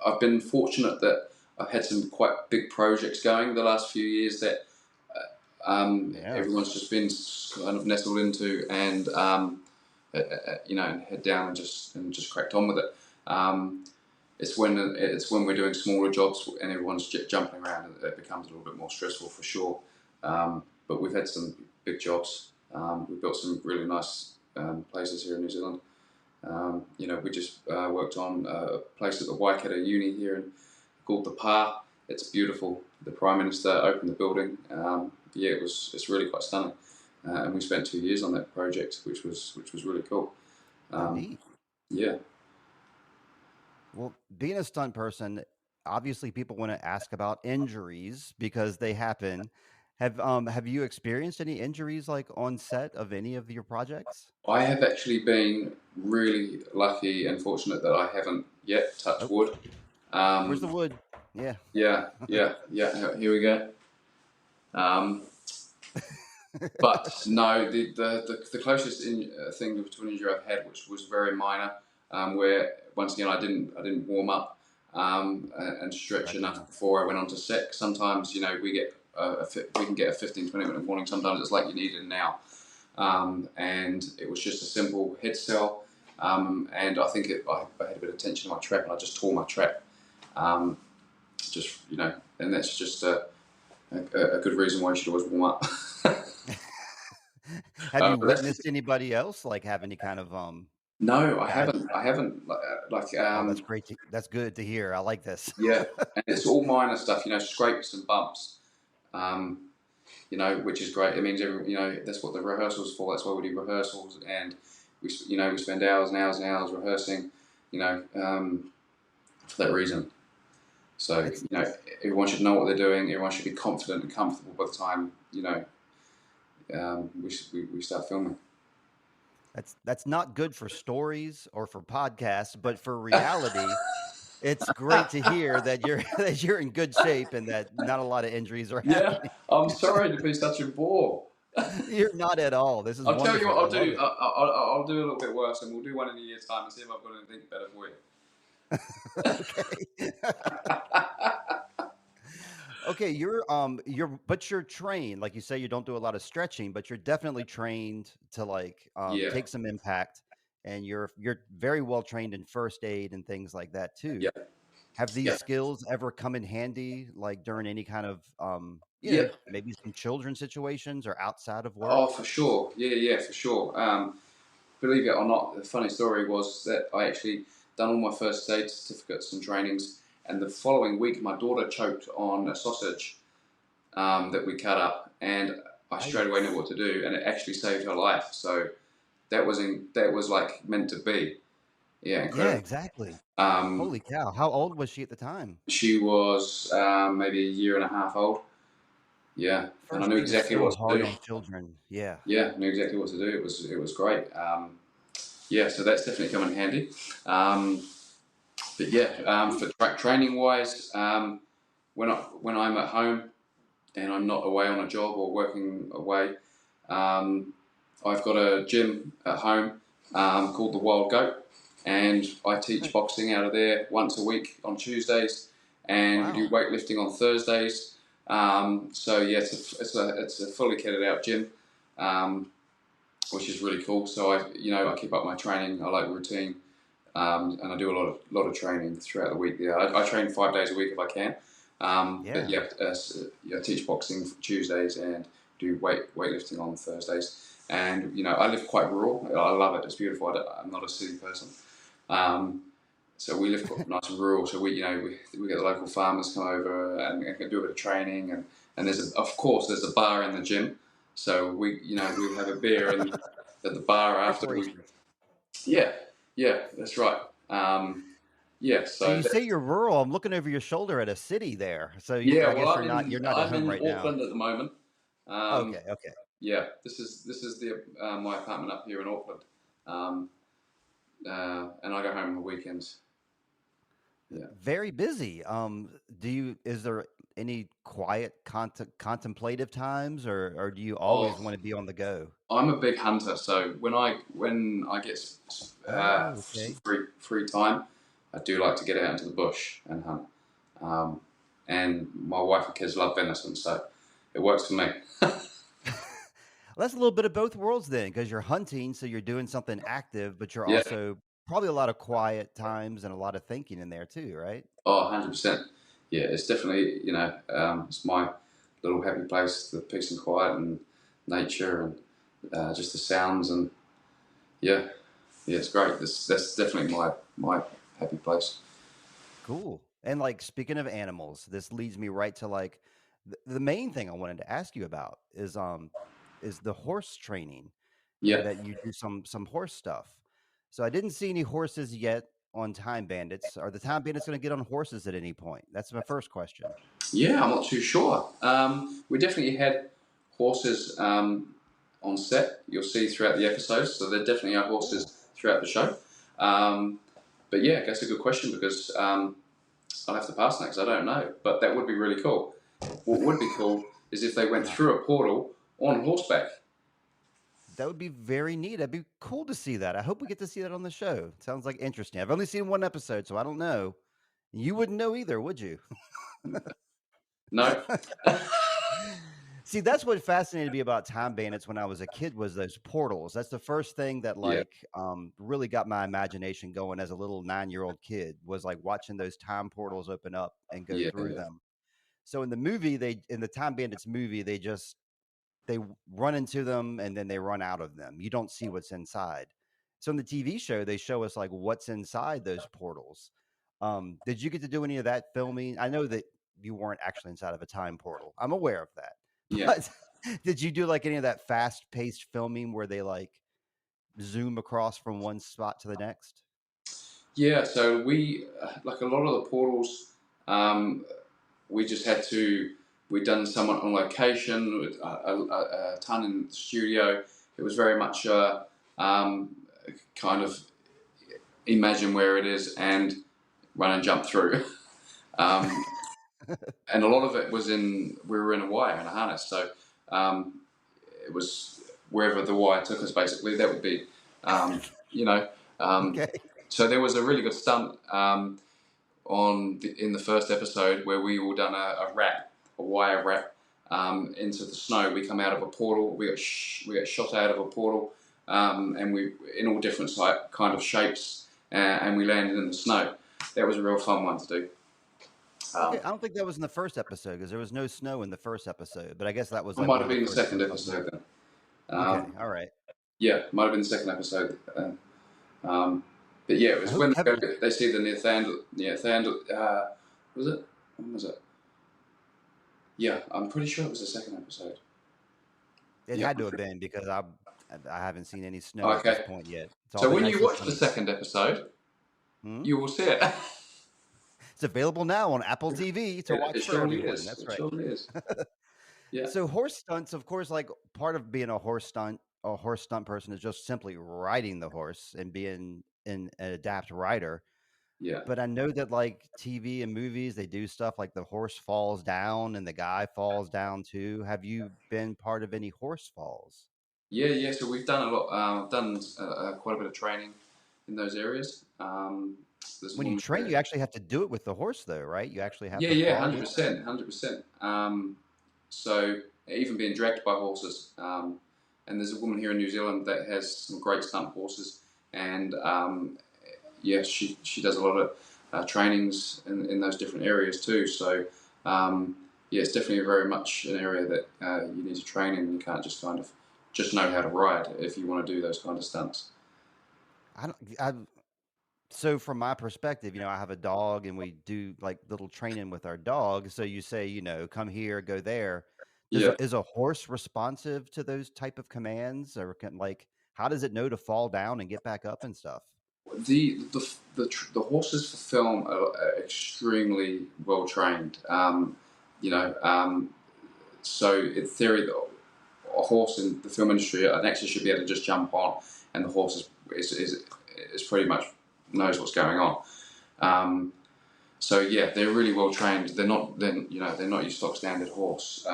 I've been fortunate that I've had some quite big projects going the last few years that Yeah. everyone's just been kind of nestled into, and head down and just cracked on with it. It's when we're doing smaller jobs and everyone's jumping around, and it becomes a little bit more stressful for sure. But we've had some big jobs. We've built some really nice places here in New Zealand. We just worked on a place at the Waikato Uni here called the Pa. It's beautiful. The Prime Minister opened the building. It's really quite stunning. And we spent 2 years on that project, which was really cool. Oh, Um, neat. yeah. Well, being a stunt person, obviously people wanna ask about injuries because they happen. Have you experienced any injuries, like, on set of any of your projects? I have actually been really lucky and fortunate that I haven't yet touched Oh, wood. where's the Um, wood? Yeah. yeah, yeah, yeah. Here we go. Um, but no, the closest thing to an injury I've had, which was very minor, where once again I didn't warm up and stretch enough Gotcha. before I went on to set. Sometimes we can get a 15-20 minute warning. Sometimes it's like you need it now. And it was just a simple head cell, and I think I had a bit of tension in my trap, and I just tore my trap. Um, and that's just a good reason why you should always warm up. Have you But that's witnessed anybody else, like, have any kind of, no, I bad haven't. I haven't like oh, that's good to hear, I like this. yeah, and it's all minor stuff, scrapes and bumps. Um, which is great. It means that's what the rehearsals for. That's why we do rehearsals, and we spend hours and hours and hours rehearsing, for that reason. So It's everyone should know what they're doing. Everyone should be confident and comfortable by the time we start filming. that's not good for stories or for podcasts, but for reality, it's great to hear that you're that you're in good shape and that not a lot of injuries are Yeah, happening. I'm sorry to be such a bore. You're not at all. This is I'll tell you what wonderful. I I'll love do. it. I'll do a little bit worse, and we'll do one in a year's time and see if I've got anything better for you. Okay. Okay, you're trained, like you say, you don't do a lot of stretching, but you're definitely trained to like Yeah, take some impact, and you're very well trained in first aid and things like that too. yeah, Have these yeah, skills ever come in handy, like during any kind of yeah. maybe some children situations or outside of work? Oh, for sure. Yeah, yeah, for sure. Believe it or not, the funny story was that I actually done all my first aid certificates and trainings, and the following week my daughter choked on a sausage that we cut up, and I straight away knew Yikes. what to do, and it actually saved her life. So that was like meant to be. Yeah, Yeah, incredible. exactly. Um, Holy cow. How old was she at the time? she was maybe a year and a half old. Yeah, and I First knew aid is exactly so what to hard do. on children. Yeah. Yeah, I knew exactly what to do. It was great. Yeah, so that's definitely come in handy. Um, but yeah, for training wise, when I'm at home and I'm not away on a job or working away, um, I've got a gym at home called the Wild Goat, and I teach boxing out of there once a week on Tuesdays, and we do Wow. weightlifting on Thursdays. So yeah, it's a fully kitted out gym, um, which is really cool. So I keep up my training. I like routine, and I do a lot of training throughout the week. Yeah, I train 5 days a week if I can. But Yeah. yeah, I teach boxing Tuesdays and do weightlifting on Thursdays. And I live quite rural. I love it. It's beautiful. I'm not a city person. Um, so we live quite nice and rural. So we get the local farmers come over and do a bit of training. And of course there's a bar in the gym. So we have a beer at the bar after we. Preparations. Yeah, yeah, that's right. Yeah, And so you say you're rural. I'm looking over your shoulder at a city there. So yeah. I Well, guess you're not at I'm home in right now. Auckland at the moment. Okay. Um, Okay. yeah, this is the my apartment up here in Auckland, um, and I go home on the weekends. Yeah. Very busy. Is there any quiet contemplative times, or do you always Oh, want to be on the go? I'm a big hunter, so when I get Oh, some okay. free time, I do like to get out into the bush and hunt. Um, and my wife and kids love venison, so it works for me. Well, that's a little bit of both worlds then, because you're hunting, so you're doing something active, but you're Yeah. also probably a lot of quiet times and a lot of thinking in there too, right? Oh, 100%. Yeah, it's definitely, it's my little happy place, the peace and quiet and nature and just the sounds. And yeah, yeah, it's great. That's definitely my happy place. Cool. And like speaking of animals, this leads me right to like the main thing I wanted to ask you about is the horse training and Yeah. that you do some horse stuff. So I didn't see any horses yet on Time Bandits. Are the Time Bandits going to get on horses at any point? That's my first question. Yeah, I'm not too sure. We definitely had horses on set. You'll see throughout the episodes, so there definitely are Cool. horses throughout the show. Um, but yeah, that's a good question because I'll have to pass on that because I don't know. But that would be really cool. What would be cool is if they went Uh, through a portal on horseback. that would be very neat. That'd be cool to see that. I hope we get to see that on the show. Sounds like interesting. I've only seen one episode, so I don't know. You wouldn't know either, would you? No. See, that's what fascinated me about Time Bandits when I was a kid was those portals. That's the first thing that Yeah, really got my imagination going as a little 9-year-old kid was like watching those time portals open up and go yeah, through yeah, them. So in the Time Bandits movie, they run into them and then they run out of them. You don't see what's inside. So in the TV show, they show us like what's inside those portals. Did you get to do any of that filming? I know that you weren't actually inside of a time portal. I'm aware of that. yeah. But did you do like any of that fast-paced filming where they like zoom across from one spot to the next? Yeah, so like a lot of the portals, um, we just had to, we'd done somewhat on location, with a ton in the studio. It was very much um, kind of imagine where it is and run and jump through. Um, and a lot of it we were in a wire in a harness. So um, it was wherever the wire took us, basically. That would be, you know. Um, Okay. so there was a really good stunt in the first episode where we all done a wire wrap into the snow. We come out of a portal. We got shot out of a portal, and we in all different kind of shapes, and we landed in the snow. That was a real fun one to do. Okay. Um, I don't think that was in the first episode because there was no snow in the first episode, but I guess that was it like might one have of the been the first second things I was episode doing. then. Okay. All right. Yeah, might have been the second episode. Um, but yeah, it I was hope when have they see the Near was it? When was it? Yeah, I'm pretty sure it was the second episode. it Yeah. had to have been because I haven't seen any snow at this Okay. point yet. It's all So been when nice you and watch the sunny. second episode, Hmm? you will see it. It's available now on Apple TV to It watch for surely everyone. is. That's It right. surely is. Yeah. So horse stunts, of course, like part of being a horse stunt person is just simply riding the horse and being an adapt rider. Yeah. But I know that like TV and movies, they do stuff like the horse falls down and the guy falls down too. Have you been part of any horse falls? Yeah. Yeah. So we've done a lot. Done quite a bit of training in those areas. There's a When you woman train, here. you actually have to do it with the horse, though, right? You actually have Yeah, to yeah, fall hundred down. percent, 100%. So even being dragged by horses, and there's a woman here in New Zealand that has some great stunt horses, and yeah, she does a lot of trainings in those different areas too. So yeah, it's definitely very much an area that you need to train in. You can't just kind of just know how to ride if you want to do those kind of stunts. I don't, I, so from my perspective, I have a dog and we do like little training with our dog. So you say, come here, go there. Yeah, Is a horse responsive to those type of commands, or how does it know to fall down and get back up and stuff? the horses for film are extremely well trained. You know, so in theory, a horse in the film industry, an actor should be able to just jump on, and the horse is pretty much knows what's going on. Um, so yeah, they're really well trained. They're not your stock standard horse.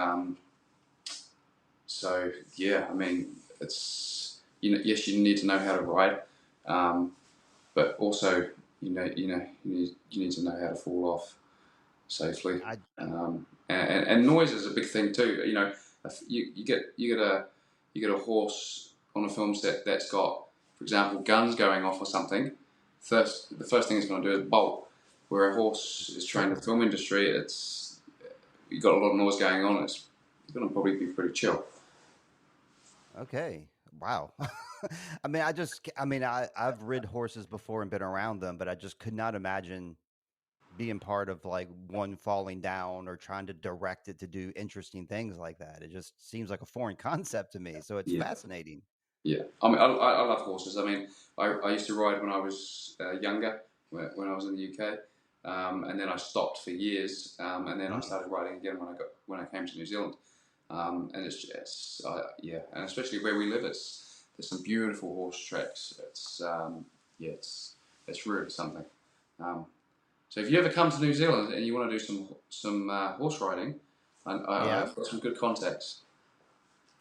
So yeah, I mean, it's yes, you need to know how to ride, but also you need to know how to fall off safely. I And noise is a big thing too. You get a horse on a film set that's got, for example, guns going off or something. The first thing it's going to do is bolt. Where a horse is trained in the film industry, it's you got a lot of noise going on. It's going to probably be pretty chill. Okay. Wow. I've rid horses before and been around them, but I just could not imagine being part of like one falling down or trying to direct it to do interesting things like that. It just seems like a foreign concept to me. So it's Yeah. fascinating. Yeah, I mean, I love horses. I mean, I used to ride when I was younger, when I was in the UK, and then I stopped for years, and then I Mm. started riding again when I came to New Zealand, and yeah, and especially where we live, there's some beautiful horse tracks. Yeah, it's really something. Um, so if you ever come to New Zealand and you want to do some horse riding, Yeah. I've got some good contacts.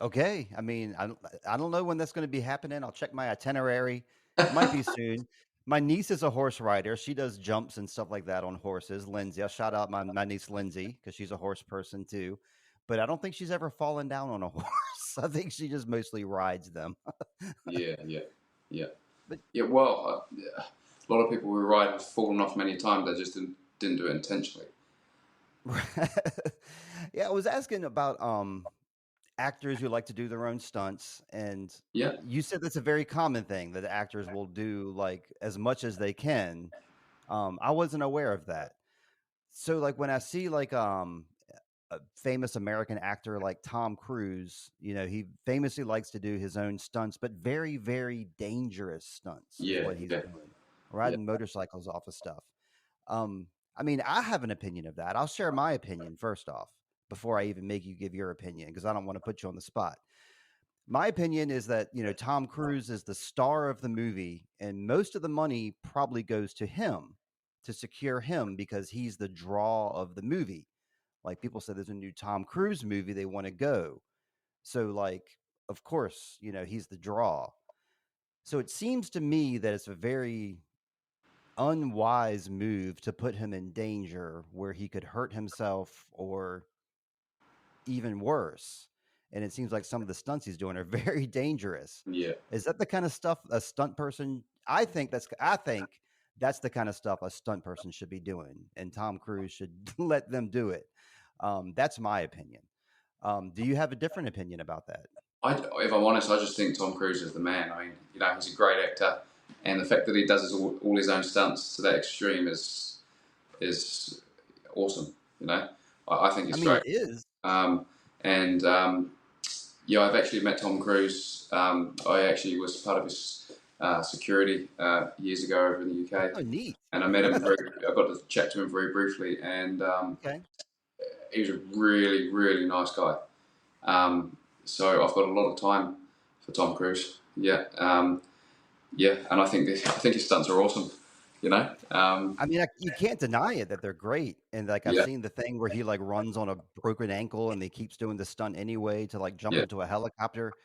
Okay. I don't know when that's going to be happening. I'll check my itinerary. It might be soon. My niece is a horse rider. She does jumps and stuff like that on horses. Lindsay, I'll shout out my niece Lindsay because she's a horse person too. But I don't think she's ever fallen down on a horse. I think she just mostly rides them. Yeah, yeah, yeah. But Yeah, well, yeah. A lot of people who ride have fallen off many times. They just didn't do it intentionally. yeah, I was asking about actors who like to do their own stunts, and Yeah, you said that's a very common thing that actors will do like as much as they can. I wasn't aware of that. So like when I see like a famous American actor like Tom Cruise, he famously likes to do his own stunts, but very, very dangerous stunts is yeah, what he's yeah, doing, yeah, riding motorcycles off of stuff. Um, I have an opinion of that. I'll share my opinion first off before I even make you give your opinion because I don't want to put you on the spot. My opinion is that, Tom Cruise is the star of the movie, and most of the money probably goes to him to secure him because he's the draw of the movie. Like people say there's a new Tom Cruise movie, they want to go. So, like, of course, he's the draw. So it seems to me that it's a very unwise move to put him in danger where he could hurt himself or even worse. And it seems like some of the stunts he's doing are very dangerous. yeah, Is that the kind of stuff a stunt person? I think that's the kind of stuff a stunt person should be doing, and Tom Cruise should let them do it. That's my opinion. Do you have a different opinion about that? if I'm honest, I just think Tom Cruise is the man. I mean, he's a great actor, and the fact that he does all his own stunts to that extreme is awesome. I think I it's mean, great. it is. Um, and yeah, I've actually met Tom Cruise. I actually was part of his security years ago over in the UK, Oh, neat. and I met him. I got to chat to him very briefly, and Okay. he was a really, really nice guy. So I've got a lot of time for Tom Cruise. Yeah, yeah, and I think his stunts are awesome. You know, You can't deny it that they're great. And like I've yeah, seen the thing where he like runs on a broken ankle and he keeps doing the stunt anyway to like jump yeah, into a helicopter.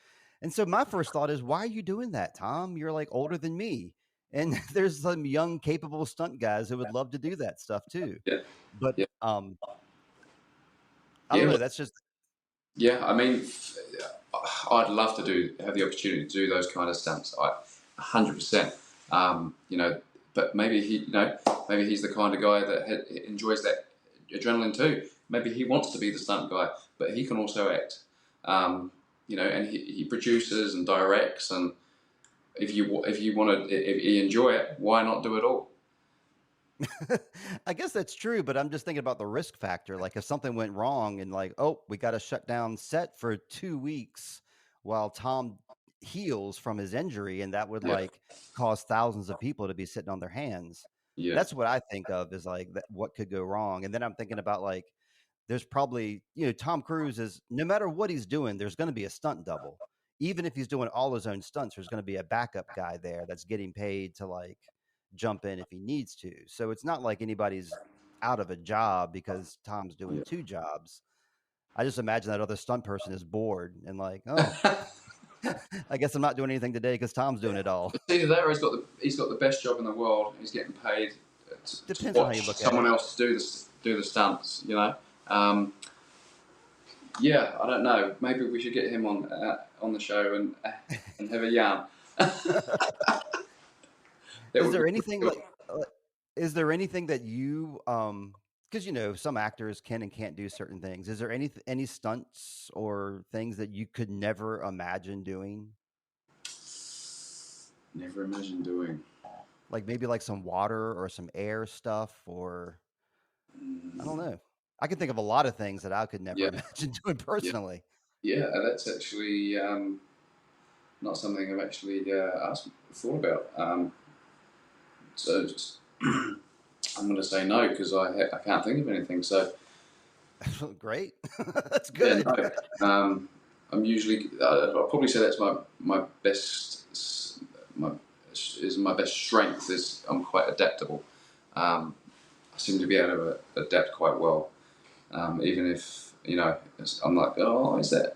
And so my first thought is, why are you doing that, Tom? You're like older than me. and there's some young, capable stunt guys who would love to do that stuff too. Yeah, But yeah, I don't yeah. know. That's just Yeah, I mean, I'd love to have the opportunity to do those kind of stunts. 100%. You know, but maybe maybe he's the kind of guy that enjoys that adrenaline too. Maybe he wants to be the stunt guy, but he can also act. You know, and he produces and directs, and if you want to, if you enjoy it, why not do it all? I guess that's true, but I'm just thinking about the risk factor. Like if something went wrong and like, oh, we got to shut down set for 2 weeks while Tom heals from his injury, and that would Yeah, like cause thousands of people to be sitting on their hands. yeah, That's what I think of is like what could go wrong. And then I'm thinking about like there's probably, Tom Cruise is no matter what he's doing, there's going to be a stunt double. Even if he's doing all his own stunts, there's going to be a backup guy there that's getting paid to like jump in if he needs to. So it's not like anybody's out of a job because Tom's doing yeah. two jobs. I just imagine that other stunt person is bored and like, oh, I guess I'm not doing anything today because Tom's doing it all. It's either that or he's got the best job in the world. He's getting paid to Depends on how you watch look at it. someone else do the stunts. You know, yeah. I don't know. Maybe we should get him on the show and have a yarn. That Is would be there pretty anything good. like is there anything that you because some actors can and can't do certain things. Is there any stunts or things that you could never imagine doing? Never imagined doing. Like maybe like some water or some air stuff or I don't know. I can think of a lot of things that I could never Yeah, imagine doing yeah, personally. yeah. That's actually not something I've actually thought about. So just, I'm going to say no because I can't think of anything. So Great. That's yeah, good. no. I'm usually. I'll probably say that's my my best strength is I'm quite adaptable. Um, I seem to be able to adapt quite well, even if I'm like, oh, is that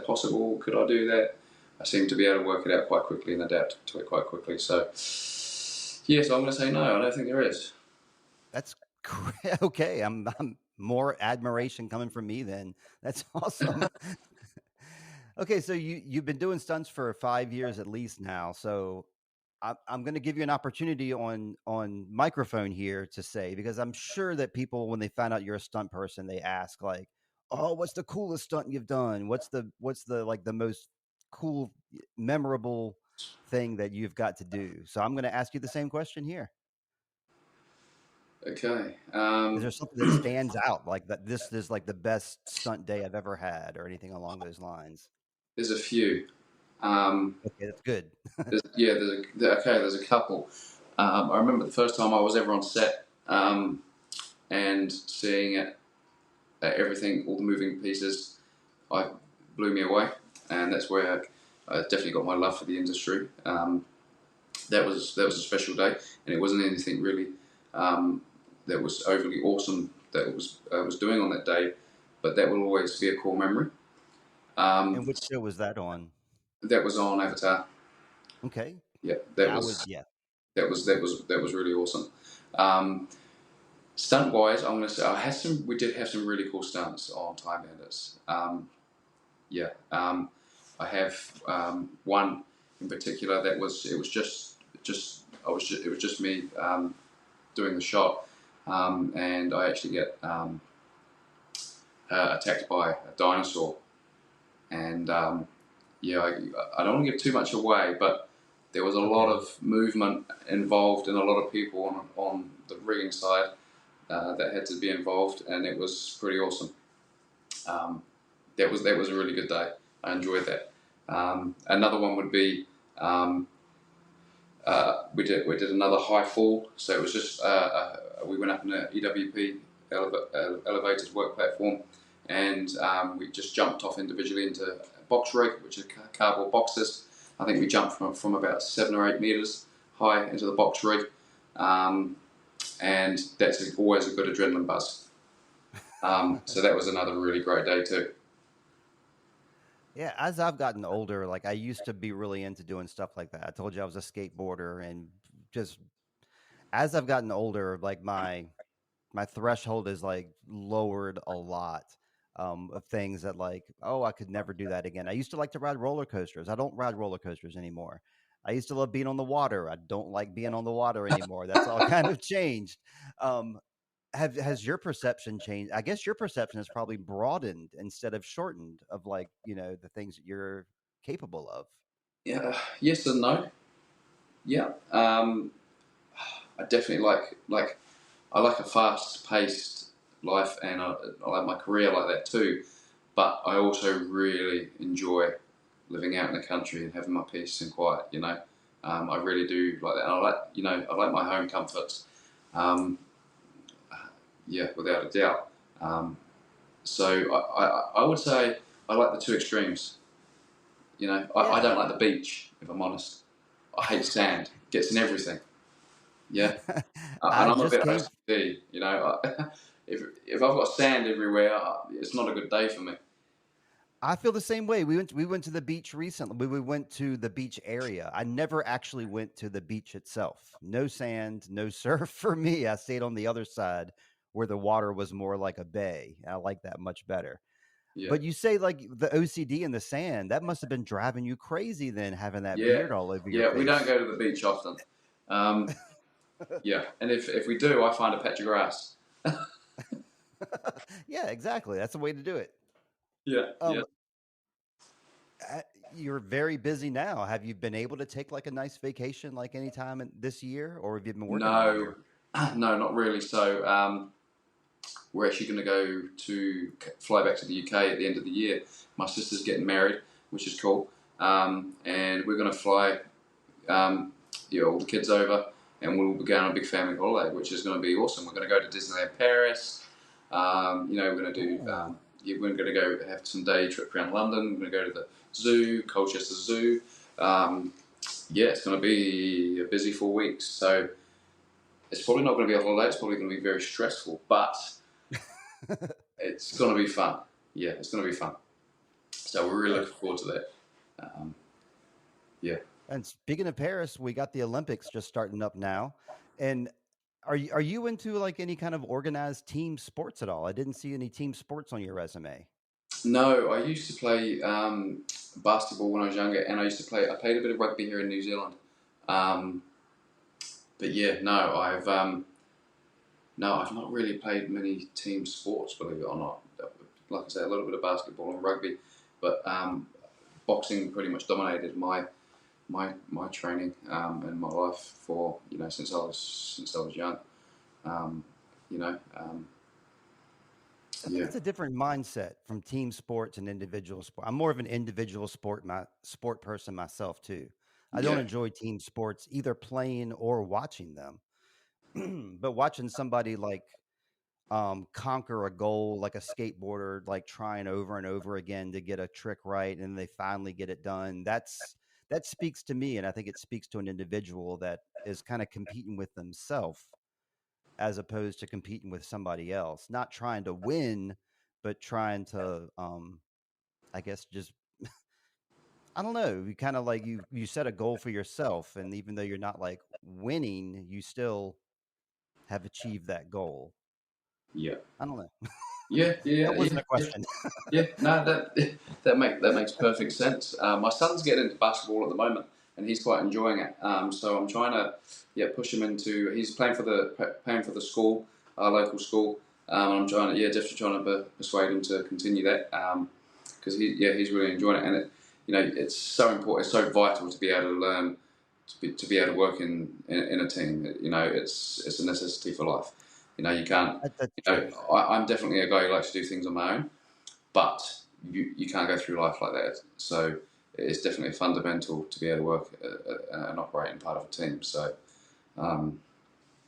possible? Could I do that? I seem to be able to work it out quite quickly and adapt to it quite quickly. So, yeah, so I'm going to say no. I don't think there is. That's great. Okay. I'm more admiration coming from me then. That's awesome. Okay, so you've been doing stunts for 5 years at least now. So I'm going to give you an opportunity on microphone here to say because I'm sure that people when they find out you're a stunt person, they ask like, "Oh, what's the coolest stunt you've done? What's the like the most cool, memorable thing that you've got to do?" So I'm going to ask you the same question here. Okay. Is there something that stands out like that? This is like the best stunt day I've ever had, or anything along those lines? There's a few. Um, Okay, that's good. there's a couple. I remember the first time I was ever on set and seeing it, everything, all the moving pieces, blew me away, and that's where I definitely got my love for the industry. That was a special day, and it wasn't anything really that was overly awesome that it was doing on that day, but that will always be a core memory. And Um, which show was that on? that was on Avatar. Okay. Yeah, Yeah, I was yeah. that was really awesome. Um, Stunt wise, I'm gonna say we did have some really cool stunts on Time Bandits. Yeah, I have one in particular that it was just it was just me doing the shot, and I actually get attacked by a dinosaur, and yeah, I don't want to give too much away, but there was a lot Okay. of movement involved and a lot of people on the rigging side that had to be involved, and it was pretty awesome. Um, that was a really good day. I enjoyed that. Another one would be we did another high fall, so it was just we went up in an EWP elevated work platform, and we just jumped off individually into a box rig, which are cardboard boxes. I think we jumped from about 7 or 8 meters high into the box rig, and that's always a good adrenaline buzz. So that was another really great day too. Yeah, as I've gotten older, like I used to be really into doing stuff like that. I told you I was a skateboarder, and just as I've gotten older, like my threshold is like lowered a lot, of things that like, oh, I could never do that again. I used to like to ride roller coasters. I don't ride roller coasters anymore. I used to love being on the water. I don't like being on the water anymore. That's all kind of changed. Um, has your perception changed? I guess your perception has probably broadened instead of shortened of like, the things that you're capable of. Yeah, yes and no. Yeah, I definitely like I like a fast paced life, and I like my career like that too. But I also really enjoy living out in the country and having my peace and quiet. I really do like that. And I like my home comforts. Um, yeah, without a doubt. Um, so I would say I like the two extremes. I Yeah. don't like the beach, if I'm honest. I hate sand. Gets in everything. Yeah, and I I'm a just bit came OCD. If I've got sand everywhere, it's not a good day for me. I feel the same way. We went to the beach recently. We went to the beach area. I never actually went to the beach itself. No sand, no surf for me. I stayed on the other side where the water was more like a bay. I like that much better. Yeah, But you say like the OCD and the sand, that must have been driving you crazy then having that yeah, beard all over your yeah. We don't face. go to the beach often. Um, yeah, and if we do, I find a patch of grass. Yeah, exactly. That's the way to do it. Yeah, yeah. Um uh, you're very busy now. Have you been able to take like a nice vacation like anytime this year, or have you been working all No, year? no, not really. So we're actually going to go to fly back to the UK at the end of the year. My sister's getting married, which is cool, and we're going to fly all the kids over, and we'll be going on a big family holiday, which is going to be awesome. We're going to go to Disneyland Paris. We're going to do. Ooh. We're going to go have some day trip around London. We're going to go to the zoo, Colchester Zoo. Um, yeah, it's going to be a busy 4 weeks. So it's probably not going to be a holiday. It's probably going to be very stressful, but it's going to be fun. Yeah, it's going to be fun. So we're really Yeah. looking forward to that. Um, yeah. And speaking of Paris, we got the Olympics just starting up now. And are you into like any kind of organized team sports at all? I didn't see any team sports on your resume. No, I used to play basketball when I was younger, and I played a bit of rugby here in New Zealand. Um, but yeah, no, I've not really played many team sports, believe it or not. Like I say, a little bit of basketball and rugby, but boxing pretty much dominated my training and my life for since I was young. Um, you know, um, I think yeah, it's a different mindset from team sports and individual sport. I'm more of an individual sport person myself too. I don't yeah, enjoy team sports either playing or watching them. But watching somebody like conquer a goal like a skateboarder, like trying over and over again to get a trick right and they finally get it done, that speaks to me, and I think it speaks to an individual that is kind of competing with themselves as opposed to competing with somebody else, not trying to win, but trying to I guess just I don't know, you kind of like you set a goal for yourself, and even though you're not like winning, you still have achieved that goal. yeah, I don't know. yeah, That yeah, wasn't yeah, a yeah. question. Yeah, no, that makes perfect sense. My son's getting into basketball at the moment, and he's quite enjoying it. So I'm trying to, push him into. He's playing for the school, our local school. I'm trying to, definitely trying to persuade him to continue that because he's really enjoying it, and it's so important, it's so vital to be able to learn, to be able to work in a team. It's a necessity for life. You can't. That's true. I'm definitely a guy who likes to do things on my own, but you can't go through life like that. So it's definitely fundamental to be able to work and operate in part of a team. So um,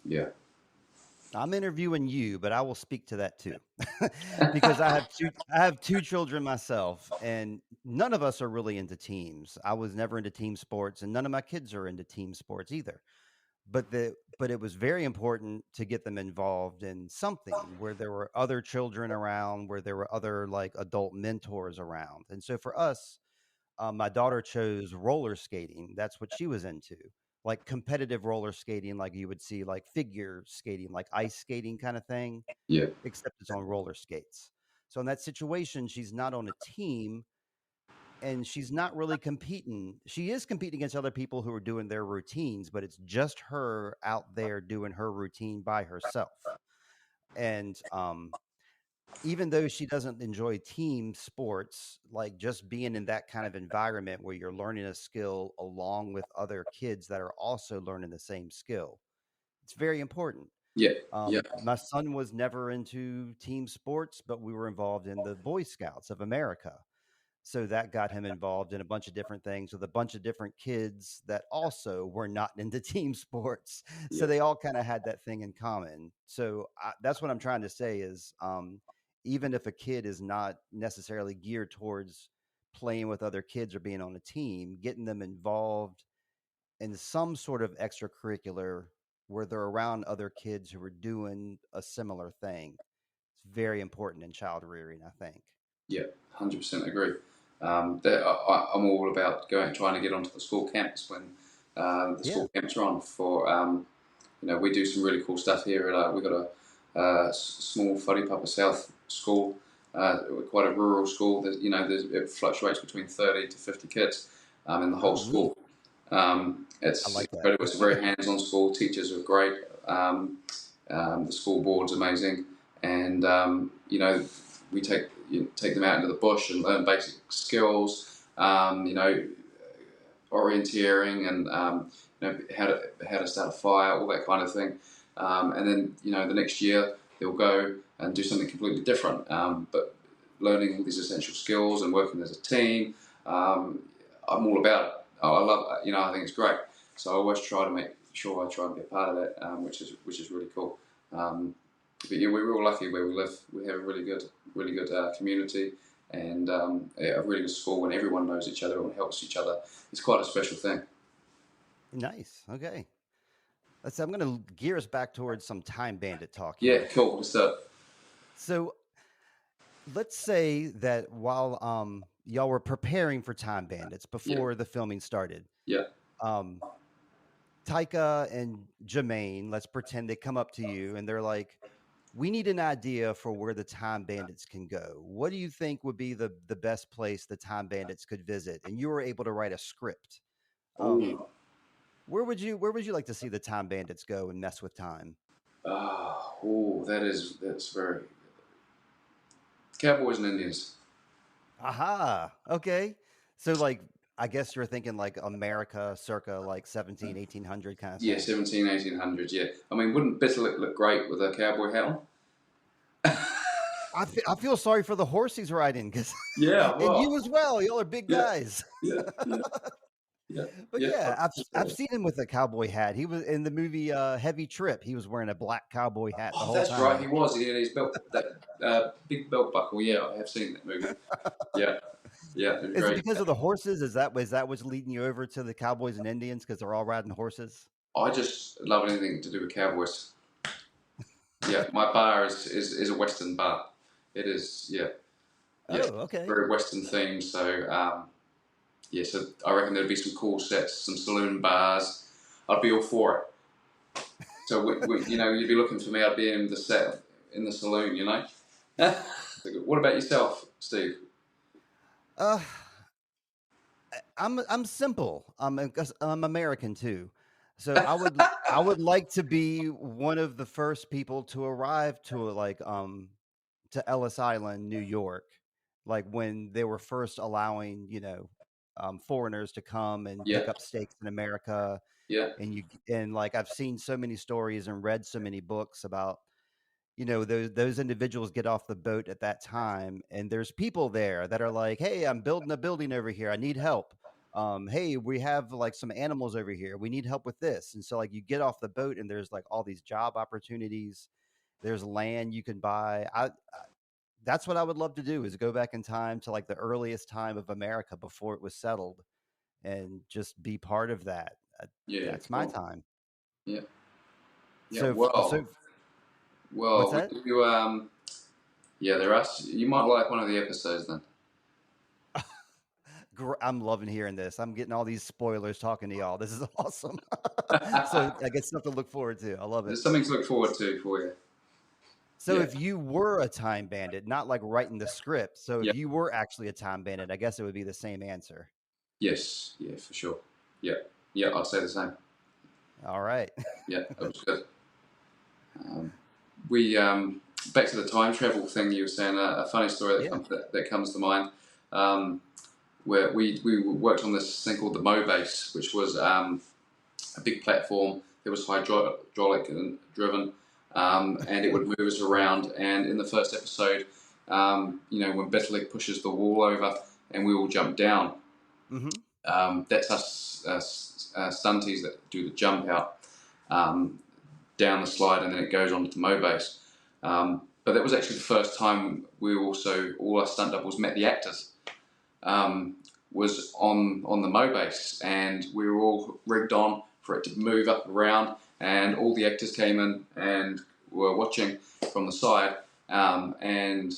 yeah, I'm interviewing you, but I will speak to that too. Because I have two children myself, and none of us are really into teams. I was never into team sports, and none of my kids are into team sports either. but it was very important to get them involved in something where there were other children around, where there were other like adult mentors around. And so for us, my daughter chose roller skating. That's what she was into, like competitive roller skating, like you would see like figure skating, like ice skating kind of thing, Yeah, except it's on roller skates. So in that situation, she's not on a team and she's not really competing. She is competing against other people who are doing their routines, but it's just her out there doing her routine by herself. And even though she doesn't enjoy team sports, like just being in that kind of environment where you're learning a skill along with other kids that are also learning the same skill, it's very important. yeah, yeah, My son was never into team sports, but we were involved in the Boy Scouts of America. So that got him involved in a bunch of different things with a bunch of different kids that also were not into team sports. So yeah, they all kind of had that thing in common. So that's what I'm trying to say is even if a kid is not necessarily geared towards playing with other kids or being on a team, getting them involved in some sort of extracurricular where they're around other kids who are doing a similar thing. It's very important in child rearing, I think. yeah. 100% agree. I'm all about trying to get onto the school campus when the Yeah. school camps are on. We do some really cool stuff here. We've got a small Whare Papa South school, quite a rural school. It fluctuates between 30 to 50 kids in the whole Oh, neat. school. I It's like incredible. It's a very that. hands-on school. Teachers are great. The school board's amazing, and we take them out into the bush and learn basic skills. Orienteering and how to start a fire, all that kind of thing. And then the next year they'll go and do something completely different, but learning all these essential skills and working as a team. I'm all about it. I love it. I think it's great. So I always try to make sure I try and be a part of that, which is really cool. But yeah, we're real lucky where we live. We have a really good community, and a really good school, and everyone knows each other and helps each other. It's quite a special thing. Nice. Okay. I'm going to gear us back towards some Time Bandit talk Yeah, here. cool. So So let's say that while y'all were preparing for Time Bandits yeah, before the filming started, yeah. um, Taika and Jermaine, let's pretend they come up to you and they're like, "We need an idea for where the Time Bandits can go. What do you think would be the best place the Time Bandits could visit?" And you were able to write a script. Um, Ooh, where would you like to see the Time Bandits go and mess with time? that's very Cowboys and Indians. Aha. Okay. So like I guess you're thinking like America circa like 17, 1800 kind of Yeah, thing. 17, 1800s. Yeah, I mean, wouldn't Bittelig look great with a cowboy hat on? I feel sorry for the horse he's riding because Yeah, and well, you as well. Y'all are big yeah, guys. yeah, yeah, yeah, But yeah. yeah, I've seen him with a cowboy hat. He was in the movie Heavy Trip. He was wearing a black cowboy hat the Oh, whole that's right. time. He was. He had his belt, that big belt buckle. Yeah, I have seen that movie. Yeah, yeah, it was Is it great. because of the horses? Is that what's leading you over to the Cowboys and Indians because they're all riding horses? I just love anything to do with cowboys. Yeah, my bar is a Western bar. It is. Yeah, yeah, Oh, okay. very Western themed. So yeah, so I reckon there'd be some cool sets, some saloon bars. I'd be all for it. So you'd be looking for me. I'd be in the set in the saloon. What about yourself, Steve? Uh, I'm simple. I'm American too, so I would like to be one of the first people to arrive to to Ellis Island, New York, like when they were first allowing foreigners to come and Yeah, pick up stakes in America, yeah, and like I've seen so many stories and read so many books about those individuals get off the boat at that time and there's people there that are like, hey, I'm building a building over here, I need help. Hey, we have like some animals over here, we need help with this. And so like you get off the boat and there's like all these job opportunities, there's land you can buy. That's what I would love to do, is go back in time to like the earliest time of America before it was settled and just be part of that. yeah. That's my Cool. time. Yeah. Yeah. So, Well, what's well, we that? do. Yeah, there are. You might like one of the episodes then. I'm loving hearing this. I'm getting all these spoilers talking to y'all. This is awesome. So I get stuff to look forward to. I love it. There's something to look forward to for you. So Yeah. if you were a time bandit, not like writing the script. So Yeah. if you were actually a time bandit, I guess it would be the same answer. Yes. Yeah, for sure. Yeah. Yeah, I'd say the same. All right. Yeah, that was good. Um, we back to the time travel thing you were saying. A funny story Yeah. that comes to mind. Where we worked on this thing called the Mobase, which was a big platform that was hydraulic and driven, and it would move us around. And in the first episode, when Bittelig pushes the wall over and we all jump down, that's us stunties that do the jump out down the slide, and then it goes onto the Mobase. But that was actually the first time all our stunt doubles met the actors. Was on the Mobase, and we were all rigged on for it to move up around, and all the actors came in and were watching from the side, and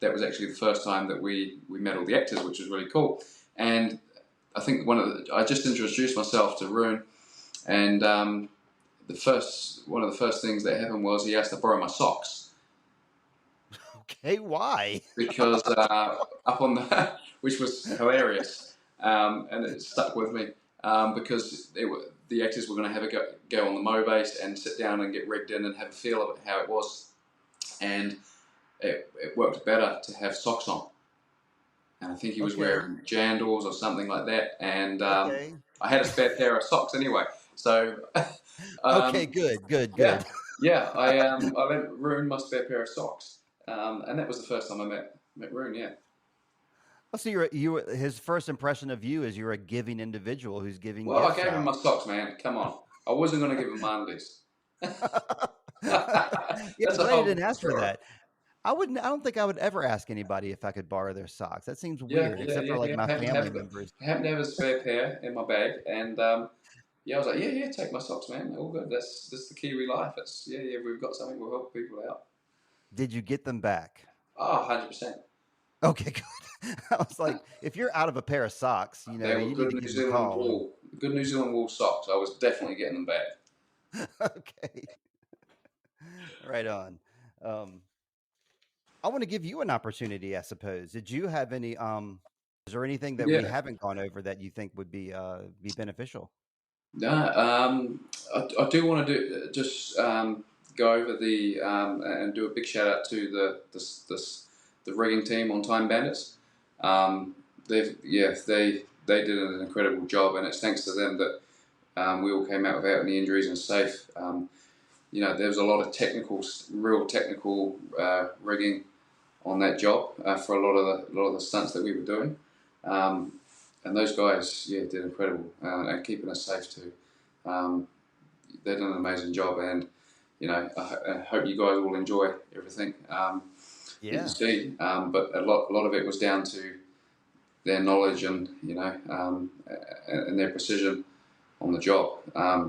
that was actually the first time that we met all the actors, which was really cool. And I think I just introduced myself to Rune, and one of the first things that happened was he asked to borrow my socks. Okay, why? Because up on the, which was hilarious, and it stuck with me because the actors were going to have a go on the Mobase and sit down and get rigged in and have a feel of how it was, and it worked better to have socks on, and I think he was wearing jandals or something like that, and I had a spare pair of socks anyway, so Okay, good. yeah, I lent Rune my spare pair of socks. And that was the first time I met Rune. Yeah. Oh, so his first impression of you is you're a giving individual who's giving Well, I gifts gave him out. my socks, man. Come on, I wasn't going to give him my undies. Yeah, I'm That's a glad you whole didn't different ask for story. that. I don't think I would ever ask anybody if I could borrow their socks. That seems Yeah, weird, yeah, except yeah, for like yeah. my Happened to family have members. happened to have a spare pair in my bag, and yeah, I was like, yeah, take my socks, man. All good. That's the Kiwi life. It's yeah. We've got something. We'll help people out. Did you get them back? Oh, 100%. Okay, good. I was like, if you're out of a pair of socks, They were you need good to New give them a Zealand call. wool, good New Zealand wool socks. I was definitely getting them back. Okay, right on. Um, I want to give you an opportunity, I suppose. Did you have any? Is there anything that we Yeah. haven't gone over that you think would be beneficial? No, I do want to just go over and do a big shout out to the rigging team on Time Bandits. They did an incredible job, and it's thanks to them that we all came out without any injuries and safe. There was a lot of real technical rigging on that job for a lot of the stunts that we were doing. Um, and those guys, yeah, did incredible and keeping us safe too. They did an amazing job, and I hope you guys will enjoy everything that you Yeah. see. But a lot of it was down to their knowledge and and their precision on the job.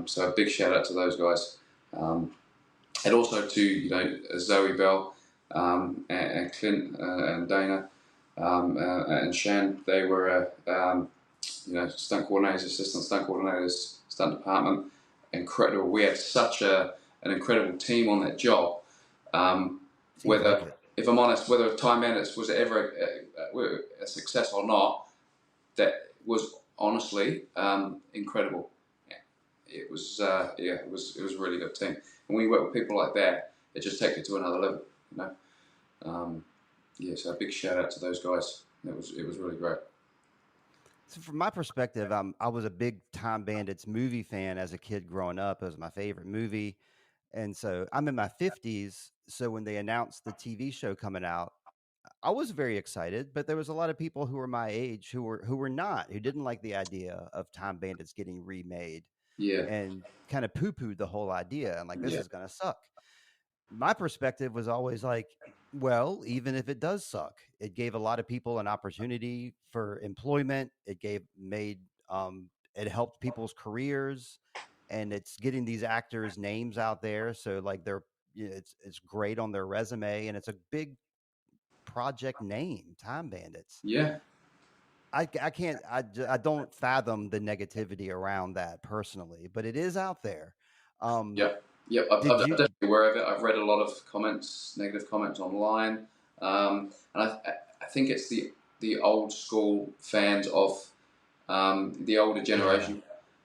So a big shout out to those guys, and also to Zoe Bell and Clint and Dana and Shan. They were stunt coordinators, assistant stunt coordinators, stunt department. Incredible. We had such an incredible team on that job. Seems like it. If I'm honest, whether Time Bandits was ever a success or not, that was honestly incredible. It was it was a really good team. And when you work with people like that, it just takes it to another level. So a big shout out to those guys. It was really great. So from my perspective, I was a big Time Bandits movie fan as a kid growing up. It was my favorite movie. And so I'm in my 50s. So when they announced the TV show coming out, I was very excited, but there was a lot of people who were my age who didn't like the idea of Time Bandits getting remade Yeah, and kind of poo-pooed the whole idea and like this yeah, is going to suck. My perspective was always like, well, even if it does suck, it gave a lot of people an opportunity for employment. It helped people's careers. and it's getting these actors' names out there. So like it's great on their resume, and it's a big project name, Time Bandits. Yeah, I can't I don't fathom the negativity around that personally, but it is out there. Um, yep, yep. I'm did you? definitely aware of it. I've read a lot of comments, negative comments online, and I think it's the old school fans of the older Yeah, generation.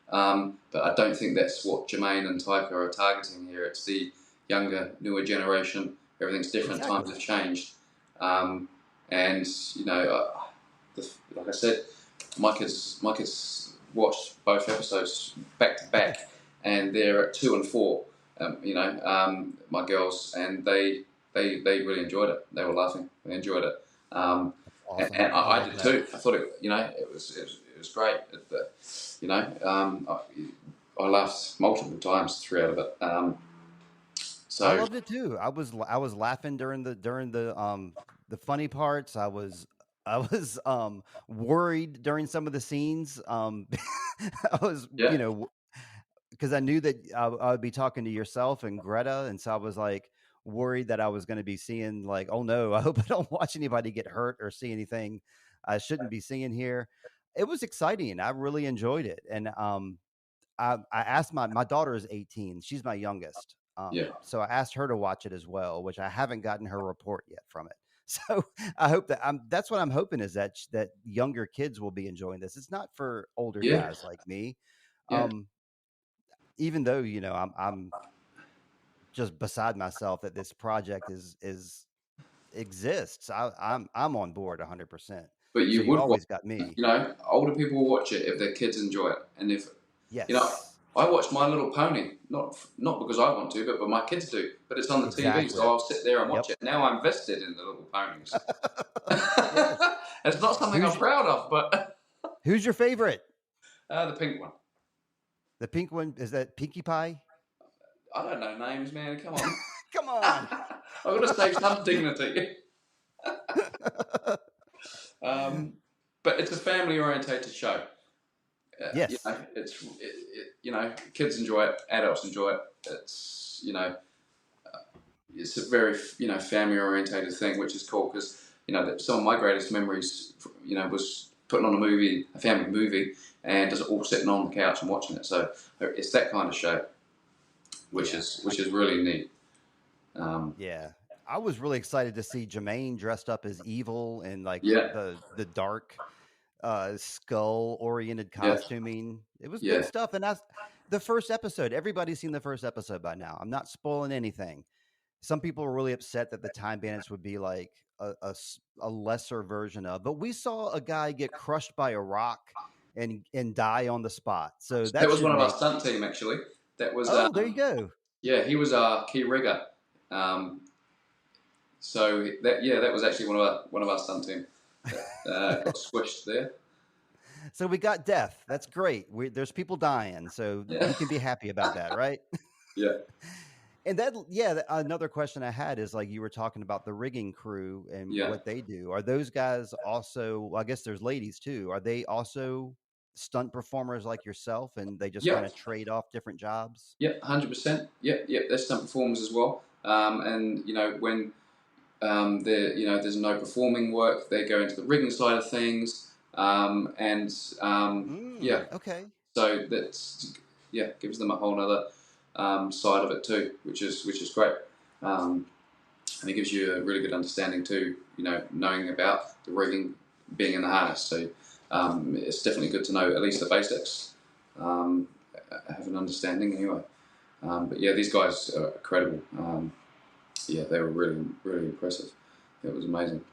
But I don't think that's what Jermaine and Taika are targeting here. It's the younger, newer generation. Everything's different. Times exactly. have changed, um, and you know, like I said, my kids watched both episodes back to back, and they're at 2 and 4. My girls, and they really enjoyed it. They were laughing. They enjoyed it. Um, Awesome. and I I love did that. too. I thought it was great. I laughed multiple times throughout of it. I So loved it too. I was laughing during the funny parts. I was worried during some of the scenes. I was, yeah, because I knew that I would be talking to yourself and Greta, and so I was like worried that I was going to be seeing like, oh no, I hope I don't watch anybody get hurt or see anything I shouldn't be seeing here. It was exciting. I really enjoyed it, and I asked my daughter is 18. She's my youngest. yeah, So I asked her to watch it as well, which I haven't gotten her report yet from it. So I hope that's what I'm hoping is that younger kids will be enjoying this. It's not for older yeah, guys like me. yeah. Um, Even though, I'm just beside myself that this project is exists. I'm on board 100%. But So you you would watch. always got me. Older people will watch it if their kids enjoy it, and if you know. Yes. I watch My Little Pony, not because I want to, but my kids do. But it's on the TV, so Exactly. I'll sit there and Yep. watch it. Now I'm vested in the Little Ponies. Yes. It's not something I'm Who's proud of, but who's your favorite? the pink one. The pink one, is that Pinkie Pie? I don't know names, man. Come on. Come on. I've got to save some dignity. But it's a family orientated show. Yes. Kids enjoy it, adults enjoy it. It's a very family orientated thing, which is cool because some of my greatest memories was putting on a family movie, and just all sitting on the couch and watching it. So it's that kind of show, which Yeah. is really neat. Yeah. I was really excited to see Jermaine dressed up as evil and like Yeah, the dark skull oriented yeah, costuming. It was good yeah. stuff. And that's the first episode. Everybody's seen the first episode by now. I'm not spoiling anything. Some people were really upset that the Time Bandits would be like a lesser version of, but we saw a guy get crushed by a rock and die on the spot. So That that was should one of our make. stunt team actually. That was Oh, there you go. yeah, he was our key rigger. Um, that was actually one of our stunt team that got squished there. So we got death. That's great. There's people dying, so Yeah, we can be happy about that, right? yeah, And that, yeah, another question I had is like you were talking about the rigging crew and yeah, what they do. Are those guys also, well, I guess there's ladies too. Are they also stunt performers like yourself and they just kind yep, of trade off different jobs? yep, 100%. Yep, yep. They're stunt performers as well. And when there's no performing work, they go into the rigging side of things. And yeah, Okay. so that's gives them a whole other side of it too, which is great. Um, and it gives you a really good understanding too. Knowing about the rigging, being in the harness. So it's definitely good to know at least the basics. Have an understanding anyway. But yeah, these guys are incredible. They were really, really impressive. It was amazing.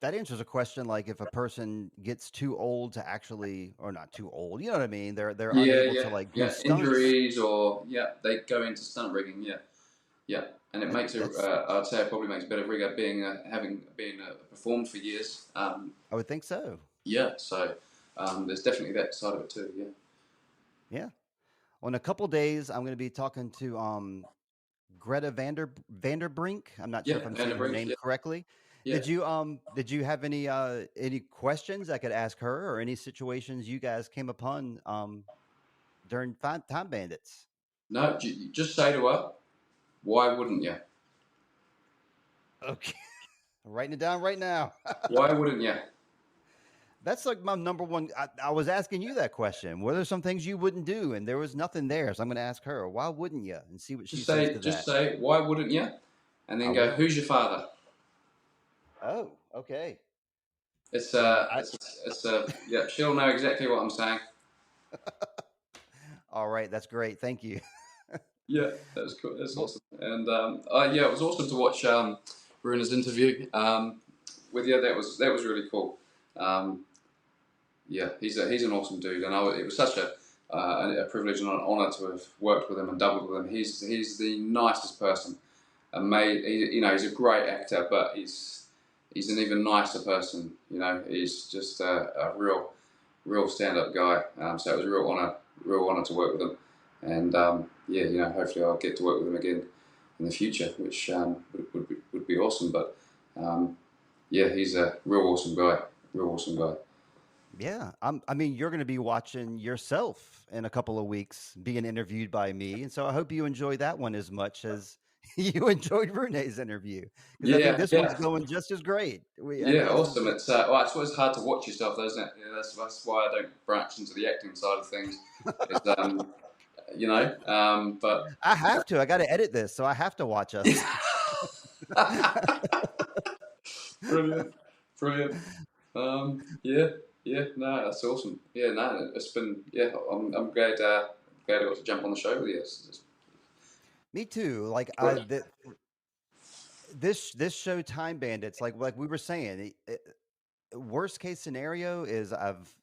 That answers a question like if a person gets too old to actually, or not too old, you know what I mean? They're Yeah, unable to yeah, like do yeah. stunts. Injuries or they go into stunt rigging. Yeah, yeah, and it makes it. That's I'd say it probably makes a better rigger being having been performed for years. I would think so. Yeah, so there's definitely that side of it too. Yeah, Yeah. Well, in a couple days, I'm going to be talking to Greta Vanderbrink. I'm not sure if yeah, I'm saying her Vanderbrink. name Yeah, correctly. yeah. Did you have any questions I could ask her or any situations you guys came upon during Time Bandits? No, just say to her, why wouldn't you? Okay, I'm writing it down right now. Why wouldn't you? That's like my number one. I was asking you that question. What are some things you wouldn't do? And there was nothing there. So I'm going to ask her, why wouldn't you? And see what she says to Just that. say, why wouldn't you? And I then go, will. who's your father? Oh, okay. It's And yeah. She'll know exactly what I'm saying. all right, that's great. Thank you. Yeah, that was cool. That's Well, awesome. And yeah, it was awesome to watch Rune's interview with you. That was really cool. Um, yeah, he's an awesome dude, and it was such a privilege and an honour to have worked with him and doubled with him. He's the nicest person. He's a great actor, but he's an even nicer person. You know, he's just a real stand-up guy. So it was a real honour to work with him. And yeah, you know, hopefully I'll get to work with him again in the future, which would be awesome. But yeah, he's a real awesome guy. Real awesome guy. yeah, I mean, you're going to be watching yourself in a couple of weeks being interviewed by me, and so I hope you enjoy that one as much as you enjoyed Renee's interview, because I think Yeah, this one's yeah. going just as great. Yeah, awesome. It's well, it's always hard to watch yourself, though, isn't it? Yeah, that's why I don't branch into the acting side of things. It's, you know, but I have to. I got to edit this, so I have to watch us. brilliant, brilliant. Yeah, yeah. No, that's awesome. Yeah, no, it's been. Yeah, I'm glad. Glad I got to jump on the show with you. Me too. Like Great. this show, Time Bandits. Like we were saying, worst case scenario is I've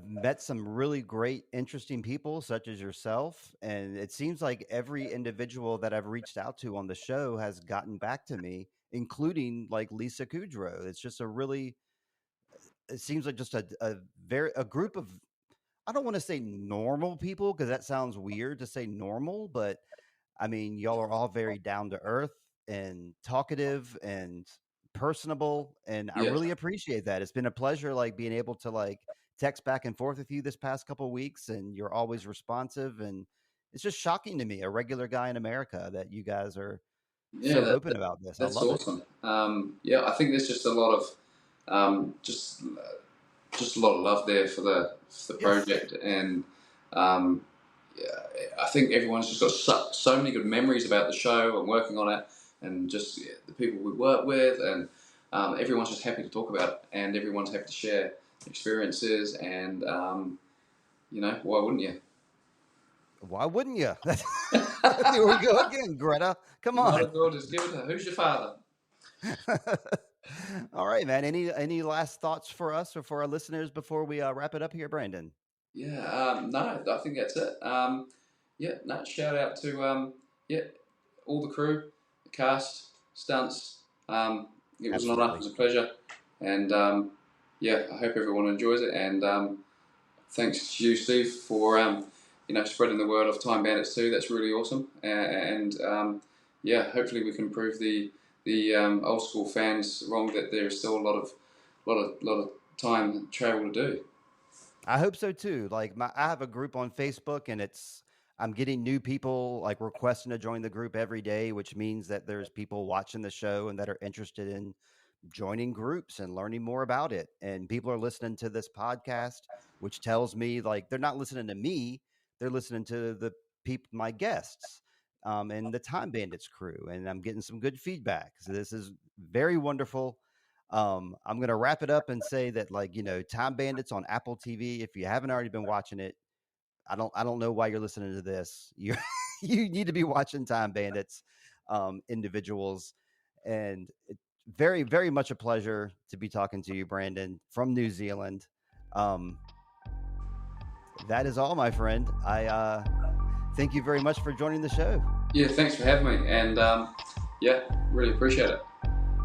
met some really great, interesting people, such as yourself, and it seems like every individual that I've reached out to on the show has gotten back to me, including like Lisa Kudrow. It's just a really, it seems like just a group of, I don't want to say normal people because that sounds weird to say normal, but I mean, y'all are all very down to earth and talkative and personable, and I Yeah, really appreciate that. It's been a pleasure, like being able to like text back and forth with you this past couple of weeks, and you're always responsive. And it's just shocking to me, a regular guy in America, that you guys are yeah. so open about this. I That's love it. awesome. Yeah, I think there's just a lot of just a lot of love there for the Yes, project, and um, yeah, I think everyone's just got so many good memories about the show and working on it, and just the people we work with, and everyone's just happy to talk about it, and everyone's happy to share experiences, and you know, why wouldn't you? why wouldn't you? Here we go again, Greta. Come Might on. as well just give it to who's your father? All right, man. Any last thoughts for us or for our listeners before we wrap it up here, Brandon? Yeah, no, I think that's it. Yeah, no, shout out to yeah, all the crew, the cast, stunts. It was an honour, it Absolutely. was a pleasure, and yeah, I hope everyone enjoys it. And thanks to you, Steve, for you know, spreading the word of Time Bandits too. That's really awesome. And yeah, hopefully we can prove the old school fans wrong that there is still a lot of time travel to do. I hope so too. Like I have a group on Facebook, and I'm getting new people like requesting to join the group every day, which means that there's people watching the show and that are interested in joining groups and learning more about it. And people are listening to this podcast, which tells me like they're not listening to me, they're listening to the people, my guests, and the Time Bandits crew. And I'm getting some good feedback. So this is very wonderful. I'm going to wrap it up and say that, like, Time Bandits on Apple TV. If you haven't already been watching it, I don't know why you're listening to this. You you need to be watching Time Bandits, individuals, and very, very much a pleasure to be talking to you, Brandon, from New Zealand. Um, that is all, my friend. I thank you very much for joining the show. Yeah, thanks for having me, and yeah, really appreciate it.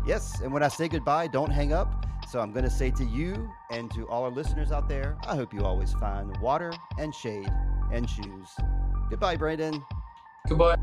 Yes, and when I say goodbye, don't hang up. So I'm going to say to you and to all our listeners out there, I hope you always find water and shade and shoes. Goodbye, Brandon. Goodbye.